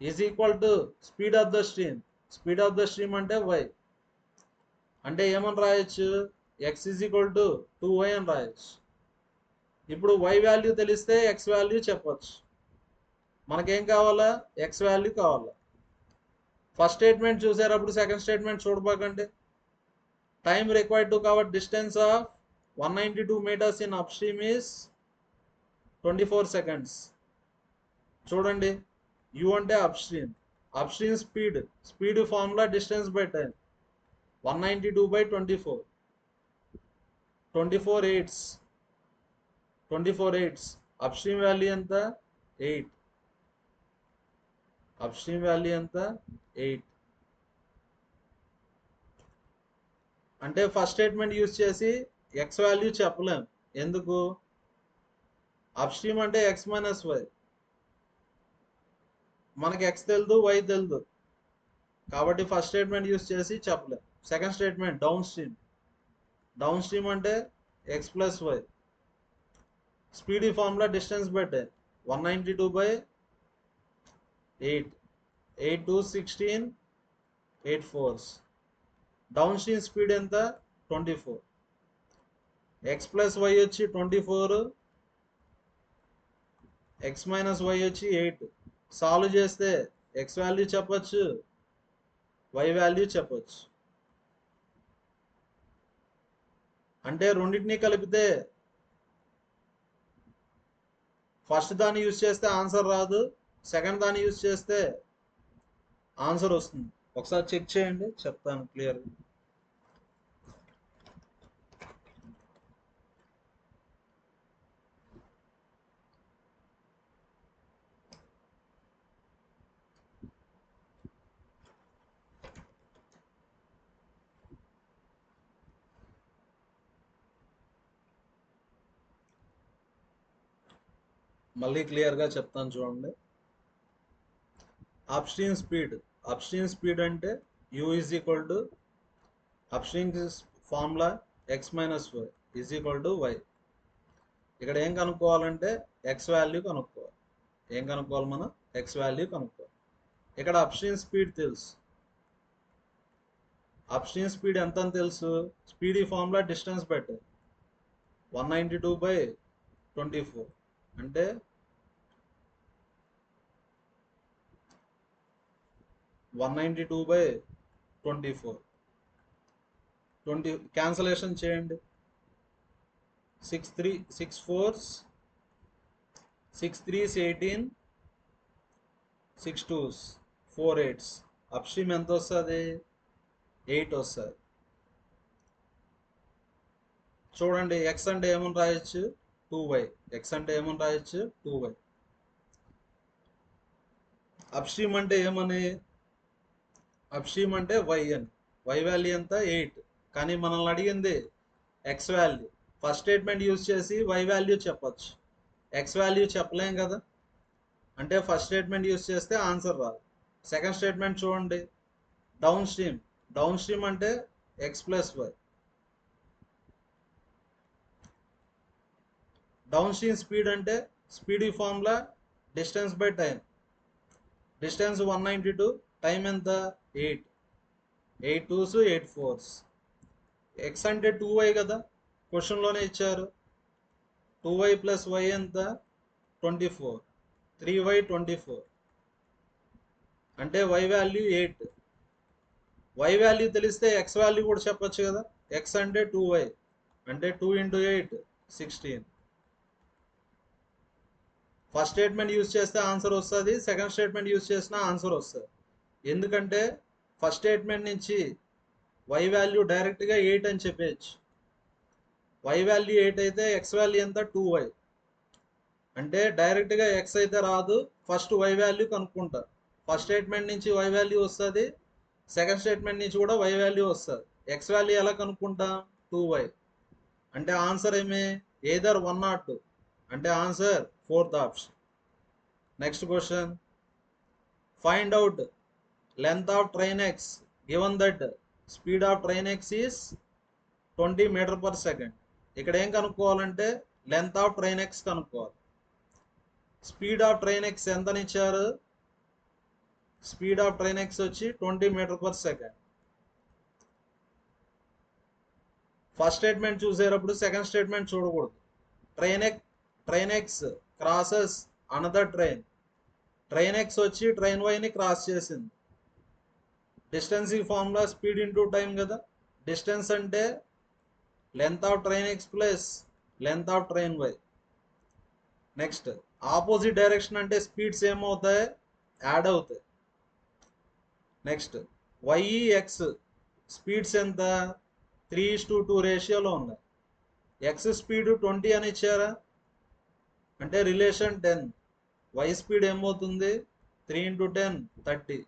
is equal to speed of the stream. Speed of the stream అంటే వై. అంటే ఏమని రాయొచ్చు? X is equal to 2y అని రాయొచ్చు. ఇప్పుడు y వాల్యూ తెలిస్తే ఎక్స్ వాల్యూ చెప్పొచ్చు. మనకేం కావాలా? ఎక్స్ వాల్యూ కావాలా. ఫస్ట్ స్టేట్మెంట్ చూసేటప్పుడు సెకండ్ స్టేట్మెంట్ చూడబాకండి. Time required to cover distance of 192 meters in upstream is 24 seconds. చూడండి, యూ అంటే upstream, upstream speed, speed formula distance by time. 192/24, 24 8s, 24 8s. Upstream value ఎంత? 8. అప్ స్ట్రీమ్ వాల్యూ ఎంత? 8. అంటే ఫస్ట్ స్టేట్మెంట్ యూజ్ చేసి ఎక్స్ వాల్యూ చెప్పలేం. ఎందుకు? అప్ స్ట్రీమ్ అంటే ఎక్స్ మైనస్ వై, మనకి ఎక్స్ తెలుదు, వై తెలుదు, కాబట్టి ఫస్ట్ స్టేట్మెంట్ యూజ్ చేసి చెప్పలేం. Second statement downstream, downstream అంటే X plus Y, speed formula distance by time. 192/8, 8 2 16, 8 4s. Downstream speed ఎంత? 24. ఎక్స్ ప్లస్ వై వచ్చి 24, ఎక్స్ మైనస్ వై వచ్చి 8. సాల్వ్ చేస్తే ఎక్స్ వాల్యూ చెప్పచ్చు, వై వాల్యూ చెప్పచ్చు. అంటే రెండింటినీ కలిపితే ఫస్ట్ దాన్ని యూజ్ చేస్తే ఆన్సర్ రాదు, సెకండ్ దాన్ని యూజ్ చేస్తే ఆన్సర్ వస్తుంది. ఒకసారి చెక్ చేయండి, చెప్తాను క్లియర్గా. మళ్ళీ క్లియర్గా చెప్తాను చూడండి. Upstream speed, upstream speed అంటే u is equal to upstream formula X minus Y is equal to Y. ఇక్కడ ఏం కనుక్కోవాలంటే ఎక్స్ వాల్యూ కనుక్కోవాలి. ఏం కనుక్కోవాలి మనం? ఎక్స్ వాల్యూ కనుక్కోవాలి. ఇక్కడ అప్ స్ట్రీమ్ స్పీడ్ తెలుసు, అప్ స్ట్రీమ్ స్పీడ్ ఎంత అని తెలుసు. స్పీడ్ ఈ ఫార్ములా డిస్టెన్స్ బట్టి 192/24 అంటే 192/24. 20 క్యాన్సలేషన్ చేయండి. 6 4s 6 3s 18, 6 2s 4 8s. Up stream ఎంత వస్తుంది? 8 వస్తుంది. చూడండి, ఎక్స్ అంటే ఏమని రాయొచ్చు? 2y. ఎక్స్ అంటే ఏమని రాయొచ్చు? 2y. అప్ స్ట్రీమ్ అంటే ఏమని? అప్ స్ట్రీమ్ అంటే వై అని. వై వాల్యూ ఎంత? 8. కానీ మనల్ని అడిగింది X value. First statement use చేసి వై వాల్యూ చెప్పచ్చు, ఎక్స్ వాల్యూ చెప్పలేం కదా. అంటే ఫస్ట్ స్టేట్మెంట్ యూజ్ చేస్తే ఆన్సర్ రాదు. సెకండ్ స్టేట్మెంట్ చూడండి, డౌన్ స్ట్రీమ్, డౌన్ స్ట్రీమ్ అంటే X plus Y. Downstream speed అంటే speed formula distance by time. Distance 192, time ఎంత? 8. 8 2s 8 4s. ఎక్స్ అంటే 2y కదా, క్వశ్చన్లోనే ఇచ్చారు. 2y ప్లస్ వై ఎంత 24, 3y 24 అంటే y వాల్యూ 8. y వాల్యూ తెలిస్తే x వాల్యూ కూడా చెప్పొచ్చు కదా. x అంటే 2y అంటే 2 ఇంటూ 8 16. ఫస్ట్ స్టేట్మెంట్ యూజ్ చేస్తే ఆన్సర్ వస్తుంది, సెకండ్ స్టేట్మెంట్ యూజ్ చేసినా ఆన్సర్ వస్తుంది. ఎందుకంటే ఫస్ట్ స్టేట్మెంట్ నుంచి y వాల్యూ డైరెక్ట్గా 8 అని చెప్పేయచ్చు. y వాల్యూ 8 అయితే x వాల్యూ ఎంత 2y అంటే డైరెక్ట్గా x అయితే రాదు, ఫస్ట్ y వాల్యూ కనుక్కుంటా. ఫస్ట్ స్టేట్మెంట్ నుంచి y వాల్యూ వస్తుంది, సెకండ్ స్టేట్మెంట్ నుంచి కూడా y వాల్యూ వస్తుంది. x వాల్యూ ఎలా కనుక్కుంటా 2y అంటే ఆన్సర్ ఏమి ఏదర్ 1 or 2 అంటే answer fourth option. Next question, find out length of train x given that speed of train x is 20 metre per second. ఇక్కడ ఏం కనుక్కోవాలంటే లెంత్ ఆఫ్ ట్రైన్ x కనుక్కోవాలి. స్పీడ్ ఆఫ్ ట్రైన్ x ఎంతని ఇచ్చారు, స్పీడ్ ఆఫ్ ట్రైన్ x వచ్చి 20 metre per second. First statement చూసేటప్పుడు సెకండ్ స్టేట్మెంట్ చూడకూడదు. Train X crosses another train. Train X వచ్చి ట్రైన్ వైని క్రాస్ చేసింది. డిస్టెన్స్ ఈ ఫార్ములా స్పీడ్ ఇంటూ టైం కదా. డిస్టెన్స్ అంటే length of train X plus length of train Y. Next opposite direction అంటే స్పీడ్స్ ఏమవుతాయి యాడ్ అవుతాయి. నెక్స్ట్ వైఈఎక్స్ స్పీడ్స్ ఎంత 3:2 రేషియోలో ఉన్నాయి. ఎక్స్ స్పీడ్ 20 అని ఇచ్చారా అంటే రిలేషన్ 10. వై స్పీడ్ ఏమవుతుంది 3 × 10 30.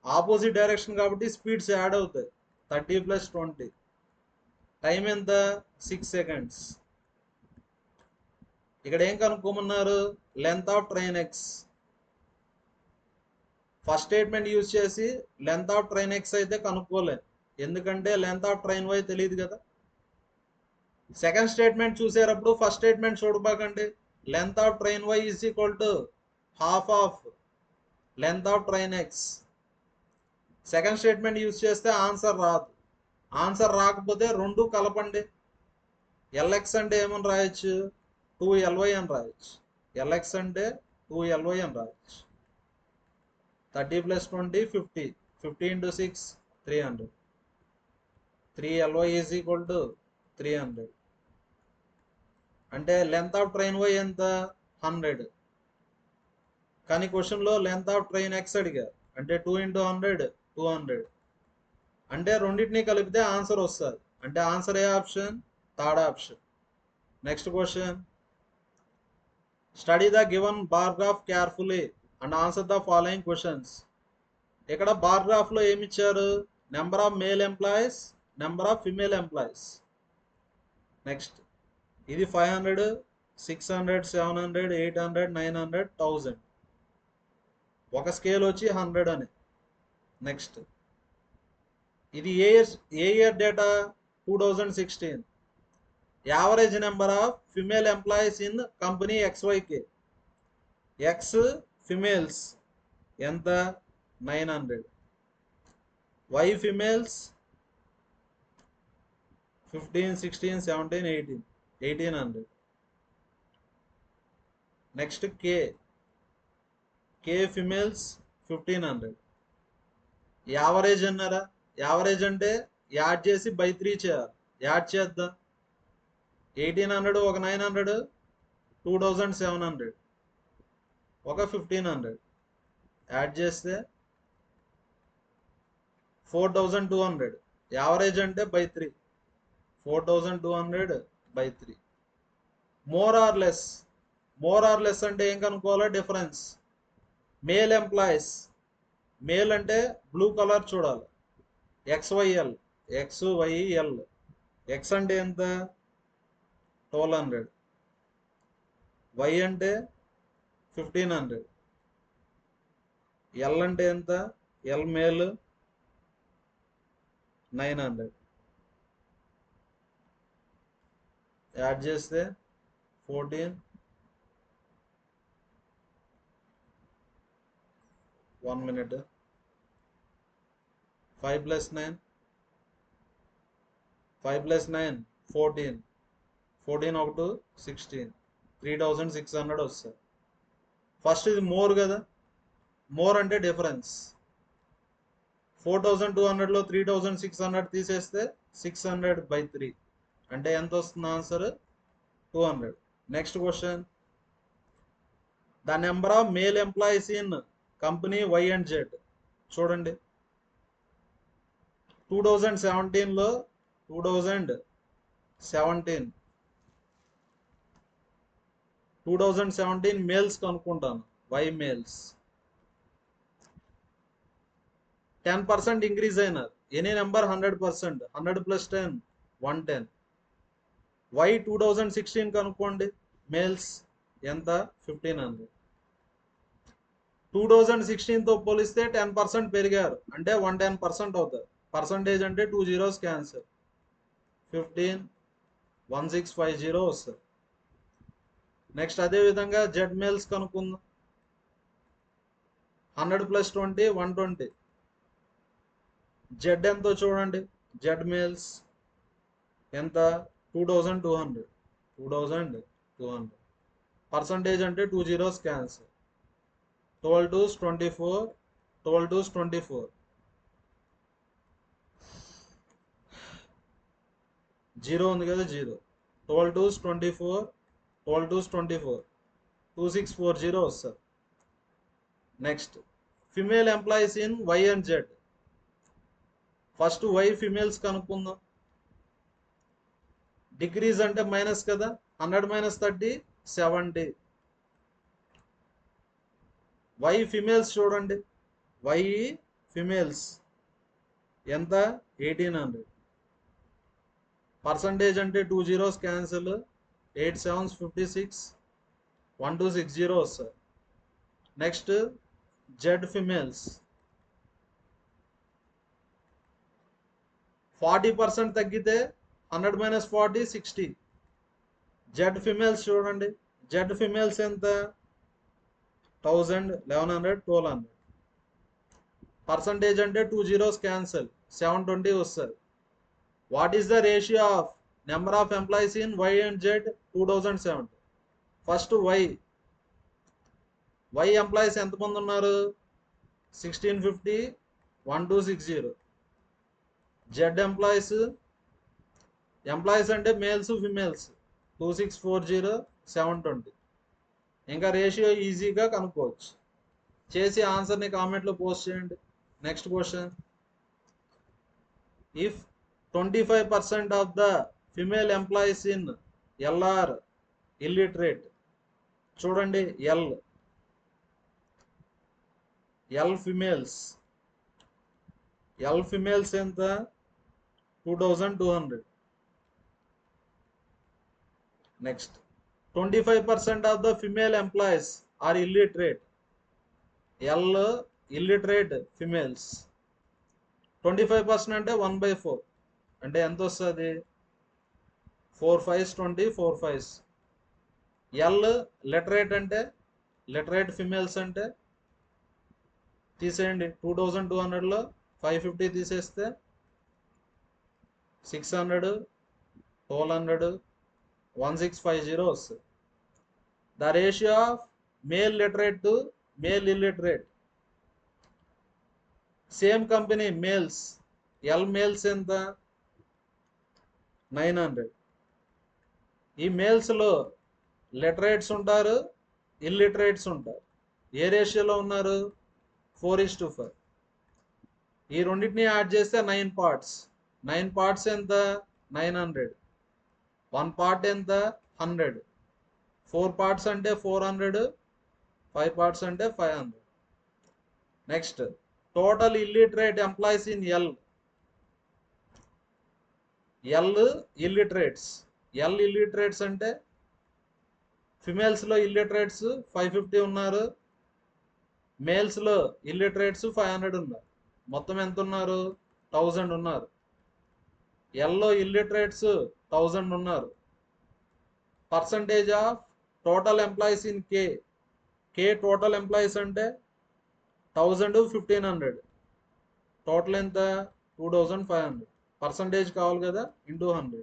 ఆపోజిట్ డైరెక్షన్ కాబట్టి స్పీడ్స్ యాడ్ అవుతాయి 30 + 20. టైం ఎంత 6 సెకండ్స్. ఇక్కడ ఏం కనుక్కోమన్నారు length of train X. First statement use చేసి లెంత్ ఆఫ్ ట్రైన్ ఎక్స్ అయితే కనుక్కోలేదు, ఎందుకంటే లెంత్ ఆఫ్ ట్రైన్ వై తెలియదు కదా. సెకండ్ స్టేట్మెంట్ చూసేటప్పుడు ఫస్ట్ స్టేట్మెంట్ చూడబాకండి. Length of train Y is equal to half of length of train X. Second statement use చేస్తే ఆన్సర్ రాదు. ఆన్సర్ రాకపోతే రెండు కలపండి. ఎల్ఎక్స్ అంటే ఏమని రాయొచ్చు 2ly అని రాయొచ్చు. ఎల్ఎక్స్ అంటే 2ly అని రాయొచ్చు. 30 + 20 50. 50 × 6 300. 3ly ఈజ్ ఈక్వల్ టు 300 అంటే లెంత్ ఆఫ్ ట్రైన్ వై ఎంత 100. కానీ క్వశ్చన్లో లెంత్ ఆఫ్ ట్రైన్ ఎక్స్ అడిగారు అంటే 2 × 100 200 అంటే రెండింటినీ కలిపితే ఆన్సర్ వస్తుంది. అంటే answer A option third option. Next question, study the given bar graph carefully and answer the following questions. ఇక్కడ బార్ గ్రాఫ్లో ఏమి ఇచ్చారు number of male employees, number of female employees. Next ఇది 500 600 700 800 900 1000. ఒక స్కేల్ వచ్చి 100 అని. నెక్స్ట్ ఇది ఏ year data 2016. Average number of female employees in company XYK. X females ఎంత 900. Y females 15 16 17 18 1800. Next K females 1500. Average అన్నారా, యావరేజ్ అంటే యాడ్ చేసి బై 3 చేయాలి. యాడ్ చేద్దాం. 1800 ఒక 900 2700 ఒక 1500 యాడ్ చేస్తే 4200. యావరేజ్ అంటే by 3 4200 by 3. More or less అంటే ఏం కనుక్కోవాలో డిఫరెన్స్. మేల్ ఎంప్లాయీస్, మేల్ అంటే బ్లూ కలర్ చూడాలి. XYL XYL. ఎక్స్ అంటే ఎంత 1200. వై అంటే 1500. ఎల్ అంటే ఎంత ఎల్ మేల్ 900. యాడ్ చేస్తే 14 1 minute 5 + 9 5 plus 9 14, 14 ఒకటి 16, 3600 వస్తుంది. ఫస్ట్ ఇది మోర్ కదా, మోర్ అంటే డిఫరెన్స్. 4200లో 3600 తీసేస్తే 600/3 అంటే ఎంత వస్తుంది answer? 200. Next question, the number of male employees in company Y and Z. చూడండి 2017లో 2017 మేల్స్ కనుక్కుంటాను, వై మేల్స్ 10% ఇంక్రీజ్ అయినారు. Any number 100%, 100 + 10 110. వై 2016 కనుక్కోండి, మేల్స్ ఎంత? 1500. 2016తో పోలిస్తే 10% పెరిగారు అంటే 110% అవుతారు. పర్సంటేజ్ అంటే 2 zeros క్యాన్సర్, 15 1650 వస్తుంది. నెక్స్ట్ అదే విధంగా జెడ్ మేల్స్ కనుక్కుందాం. 100 + 20 120. జెడ్ ఎంతో చూడండి, జెడ్ మేల్స్ ఎంత? 2200. పర్సంటేజ్ అంటే 2 zeros క్యాన్సర్, 12 2s 24, 12 2s 24. 0 ఉంది కదా, 0. 12 2s 24, 12 2s 24, 2640 వస్తుంది. Next female employees in Y and Z. First Y females కనుక్కుందాం. డిక్రీజ్ అంటే మైనస్ కదా, 100 - 30 70. వై ఫిమేల్స్ చూడండి, వై ఫిమేల్స్ ఎంత? 1800. పర్సంటేజ్ అంటే 2 zeros క్యాన్సిల్, 8 7s 56, 1260 వస్తుంది. నెక్స్ట్ జెడ్ ఫిమేల్స్ 40% తగ్గితే 100 - 40 60. జెడ్ ఫిమేల్స్ చూడండి, జెడ్ ఫిమేల్స్ ఎంత? 1000, 1100, 1200. పర్సంటేజ్ అంటే 2 zeros క్యాన్సల్, 720 వస్తుంది. What is the ratio of number of employees in Y and Z 2007? First Y employees ఎంతమంది ఉన్నారు? 1650, 1260. జెడ్ ఎంప్లాయీస్ అంటే మేల్స్ ఫిమేల్స్ 2640, 720. ఇంకా రేషియో ఈజీగా కనుక్కోవచ్చు. చేసి ఆన్సర్ని కామెంట్లో పోస్ట్ చేయండి. Next question, if 25% of the female employees in L are illiterate. చూడండి ఎల్ ఫిమేల్స్ ఎంత? 2200. Next 25% of the female employees are illiterate. L illiterate females 25% అంటే 1/4 అంటే ఎంత వస్తుంది? 4 5s 20, 4 5s. ఎల్ లిటరేట్ అంటే, లిటరేట్ ఫిమేల్స్ అంటే తీసేయండి, 2200లో 550 తీసేస్తే 600, 1200, 1650 వస్తుంది. The ratio of male literate to male illiterate. Same company males, L males ఎంత? 900. ఈ మేల్స్లో లిటరేట్స్ ఉంటారు, ఇల్లిటరేట్స్ ఉంటారు. ఏ రేషియోలో ఉన్నారు? 4:5. ఈ రెండింటిని యాడ్ చేస్తే 9 parts. 9 parts ఎంత? 900. 1 part ఎంత? 100. 4 parts అంటే 400, 5 parts అంటే 500. Next total illiterate employees in L illiterates అంటే ఫిమేల్స్లో ఇల్లిటరేట్స్ 550 ఉన్నారు, మేల్స్లో ఇల్లిటరేట్స్ 500 ఉన్నారు. మొత్తం ఎంత ఉన్నారు? 1000 ఉన్నారు. ఎల్లో ఇల్లిటరేట్స్ 1000 ఉన్నారు. Percentage of total employees in K total employees అంటే 1000, 1500. టోటల్ ఎంత? 2500. పర్సంటేజ్ కావాలి కదా, into 100.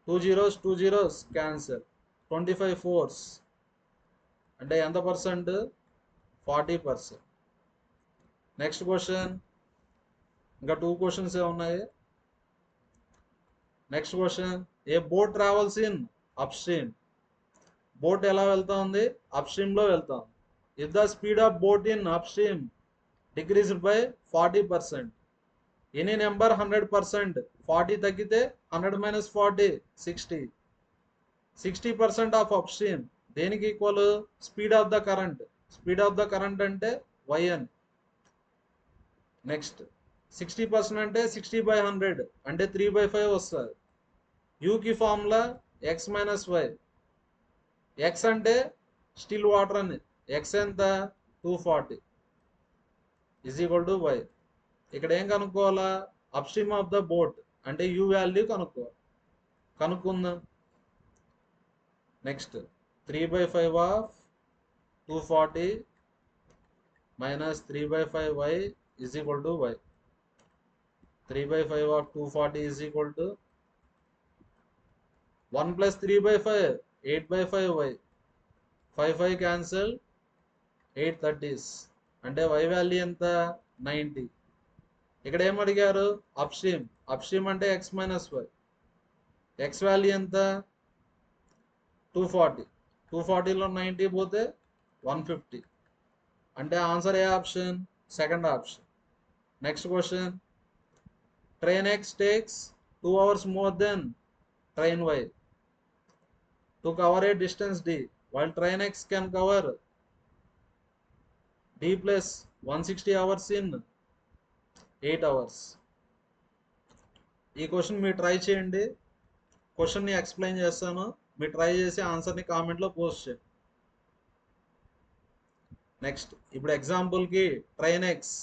2 zeros 2 zeros cancel. 25 4s అంటే ఎంత పర్సెంట్? 40%. నెక్స్ట్ క్వశ్చన్, ఇంకా 2 క్వశ్చన్స్ ఉన్నాయి. Next question, a boat travels in upstream. Boat ఎలా వెళ్తా ఉంది? అప్ స్ట్రీమ్ లో వెళ్తాం. If the speed of boat in upstream decreased by 40%, any number 100%. 40 తగ్గితే 100 మైనస్ 40 60. 60% ఆఫ్ అప్ స్ట్రీమ్ దేనికి equal? Speed of the current. Speed of the current అంటే వైఎన్. నెక్స్ట్ 60% అంటే 60/100 అంటే 3/5 వస్తుంది. యూకి formula X minus Y. X అంటే స్టిల్ వాటర్ అని. ఎక్స్ ఎంత? 240 ఈజ్ ఈక్వల్ టు వై. ఇక్కడ ఏం కనుక్కోవాలా? Upstream of the boat అంటే యూ వాల్యూ కనుక్కుందాం. Next 3/5 of 240 minus 3/5y is equal to y. 3/5 of 240 is equal to 1 plus 3/5 8/5y. 5 cancel, 8 30s అంటే y వాల్యూ ఎంత? 90. ఇక్కడ ఏం అడిగారు? Upstream. అప్ స్ట్రీమ్ అంటే x minus Y. X value ఎంత? 240. 240లో 90 పోతే 150. అంటే answer A option? Second option. Next question, train X takes 2 hours more than train Y to cover a distance D, while train X can cover D plus 160 hours in 8 hours. ఈ క్వశ్చన్ మీరు ట్రై చేయండి. క్వశ్చన్ని ఎక్స్ప్లెయిన్ చేస్తాను, మీరు ట్రై చేసి ఆన్సర్ని కామెంట్లో పోస్ట్ చేయండి. నెక్స్ట్ ఇప్పుడు ఎగ్జాంపుల్కి train X,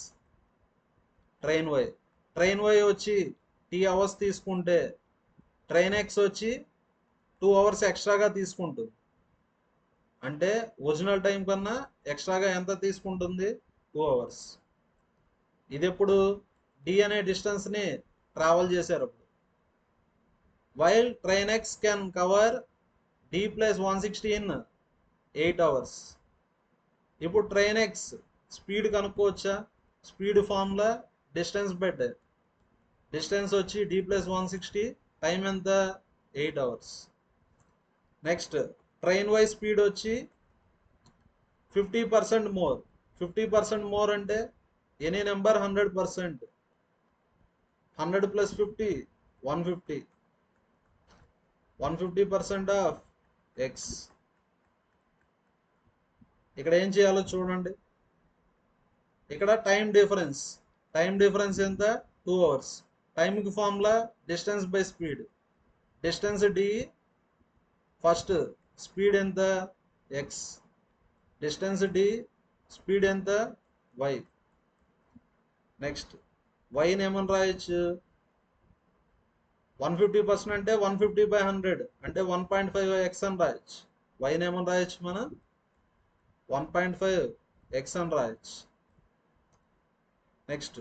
train Y. Train Y వచ్చి టీ అవర్స్ తీసుకుంటే ట్రైన్ ఎక్స్ వచ్చి 2 hours ఎక్స్ట్రాగా తీసుకుంటుంది. అంటే ఒరిజినల్ టైం కన్నా ఎక్స్ట్రాగా ఎంత తీసుకుంటుంది? 2 hours. ఇది ఎప్పుడు? డి అనే డిస్టెన్స్ని ట్రావెల్ చేసేటప్పుడు. While train X can cover D plus 160 in 8 hours. ఇప్పుడు ట్రైన్ ఎక్స్ స్పీడ్ కనుక్కోవచ్చా? స్పీడ్ ఫార్ములా డిస్టెన్స్ బెడ్. డిస్టెన్స్ వచ్చి డి ప్లస్ 160, టైం ఎంత? 8 hours. Next train Y speed వచ్చి 50% మోర్. 50% మోర్ అంటే any number 100%. 100 plus 50 150. 150% of X. ఇక్కడ ఏం చేయాలో చూడండి. ఇక్కడ టైం డిఫరెన్స్. టైం డిఫరెన్స్ ఎంత? 2 hours. టైంకి formula distance by speed. Distance D, first speed ఎంత? ఎక్స్. డిస్టెన్స్ డి, స్పీడ్ ఎంత? వై. నెక్స్ట్ వైని ఏమని రాయొచ్చు? 150% అంటే 150/100 అంటే 1.5 ఎక్స్ అని రాయొచ్చు. వైని ఏమని రాయొచ్చు మనం? 1.5 ఎక్స్ అని రాయొచ్చు. నెక్స్ట్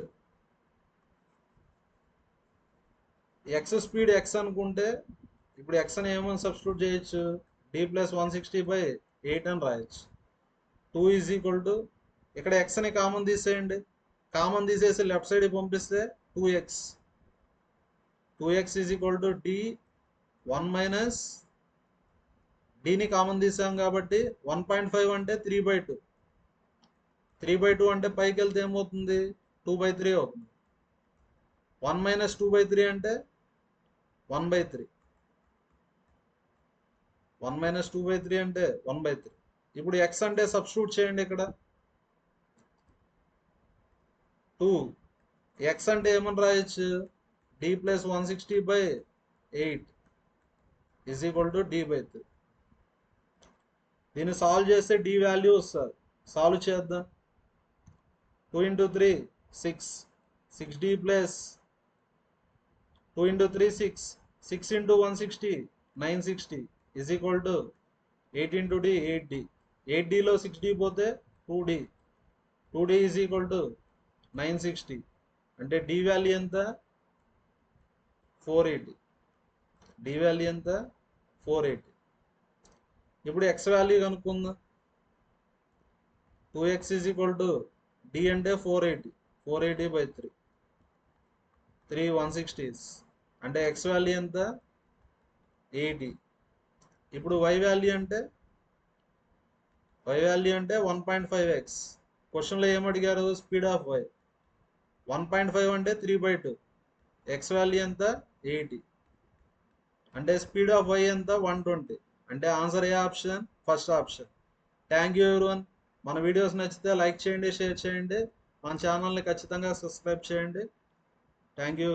ఎక్స్ స్పీడ్ ఎక్స్ అనుకుంటే ఇప్పుడు ఎక్స్ అని ఏమని సబ్స్టిట్యూట్ చేయొచ్చు? డి ప్లస్ 160/8 అని రాయొచ్చు. 2 ఈజ్ ఈక్వల్ టు, ఇక్కడ ఎక్స్ అని కామన్ తీసేయండి. కామన్ తీసేసి లెఫ్ట్ సైడ్ పంపిస్తే 2x. 2x is equal to D 1 minus డిని కామన్ తీసాం కాబట్టి 1.5 అంటే 3/2. 3/2 అంటే పైకి వెళ్తే ఏమవుతుంది? 2/3 అవుతుంది. 1 మైనస్ 2/3 అంటే 1/3. 1 మైనస్ 2/3 అంటే 1/3. ఇప్పుడు ఎక్స్ అంటే సబ్స్టిట్యూట్ చేయండి. ఇక్కడ 2. ఎక్స్ అంటే ఏమని రాయొచ్చు? D plus 160/8 is equal to డి/3. దీన్ని సాల్వ్ చేస్తే డి వాల్యూ వస్తుంది. సాల్వ్ చేద్దాం. 2 into 3 6. 6d plus 2 into 3 6. 6 into 160 960 is equal to 8 into d 8d. 8dలో 6d పోతే 2d. 2d is equal to 960 అంటే డి వాల్యూ ఎంత? 480. డి వాల్యూ ఎంత 480. ఇప్పుడు ఎక్స్ వాల్యూ కనుక్కుందాం. 2x is equal to D అంటే 480, 480/3, 3 160s అంటే ఎక్స్ వాల్యూ ఎంత 80. ఇప్పుడు y వాల్యూ అంటే 1.5x. క్వశ్చన్లో ఏమడిగారు? Speed of y. 1.5 అంటే 3/2. ఎక్స్ వాల్యూ ఎంత 80 అంటే స్పీడ్ ఆఫ్ y ఎంత 120. అంటే answer A option? First option. Thank you everyone. మన వీడియోస్ నచ్చితే లైక్ చేయండి, షేర్ చేయండి, మన ఛానల్ని ఖచ్చితంగా సబ్స్క్రైబ్ చేయండి. Thank you.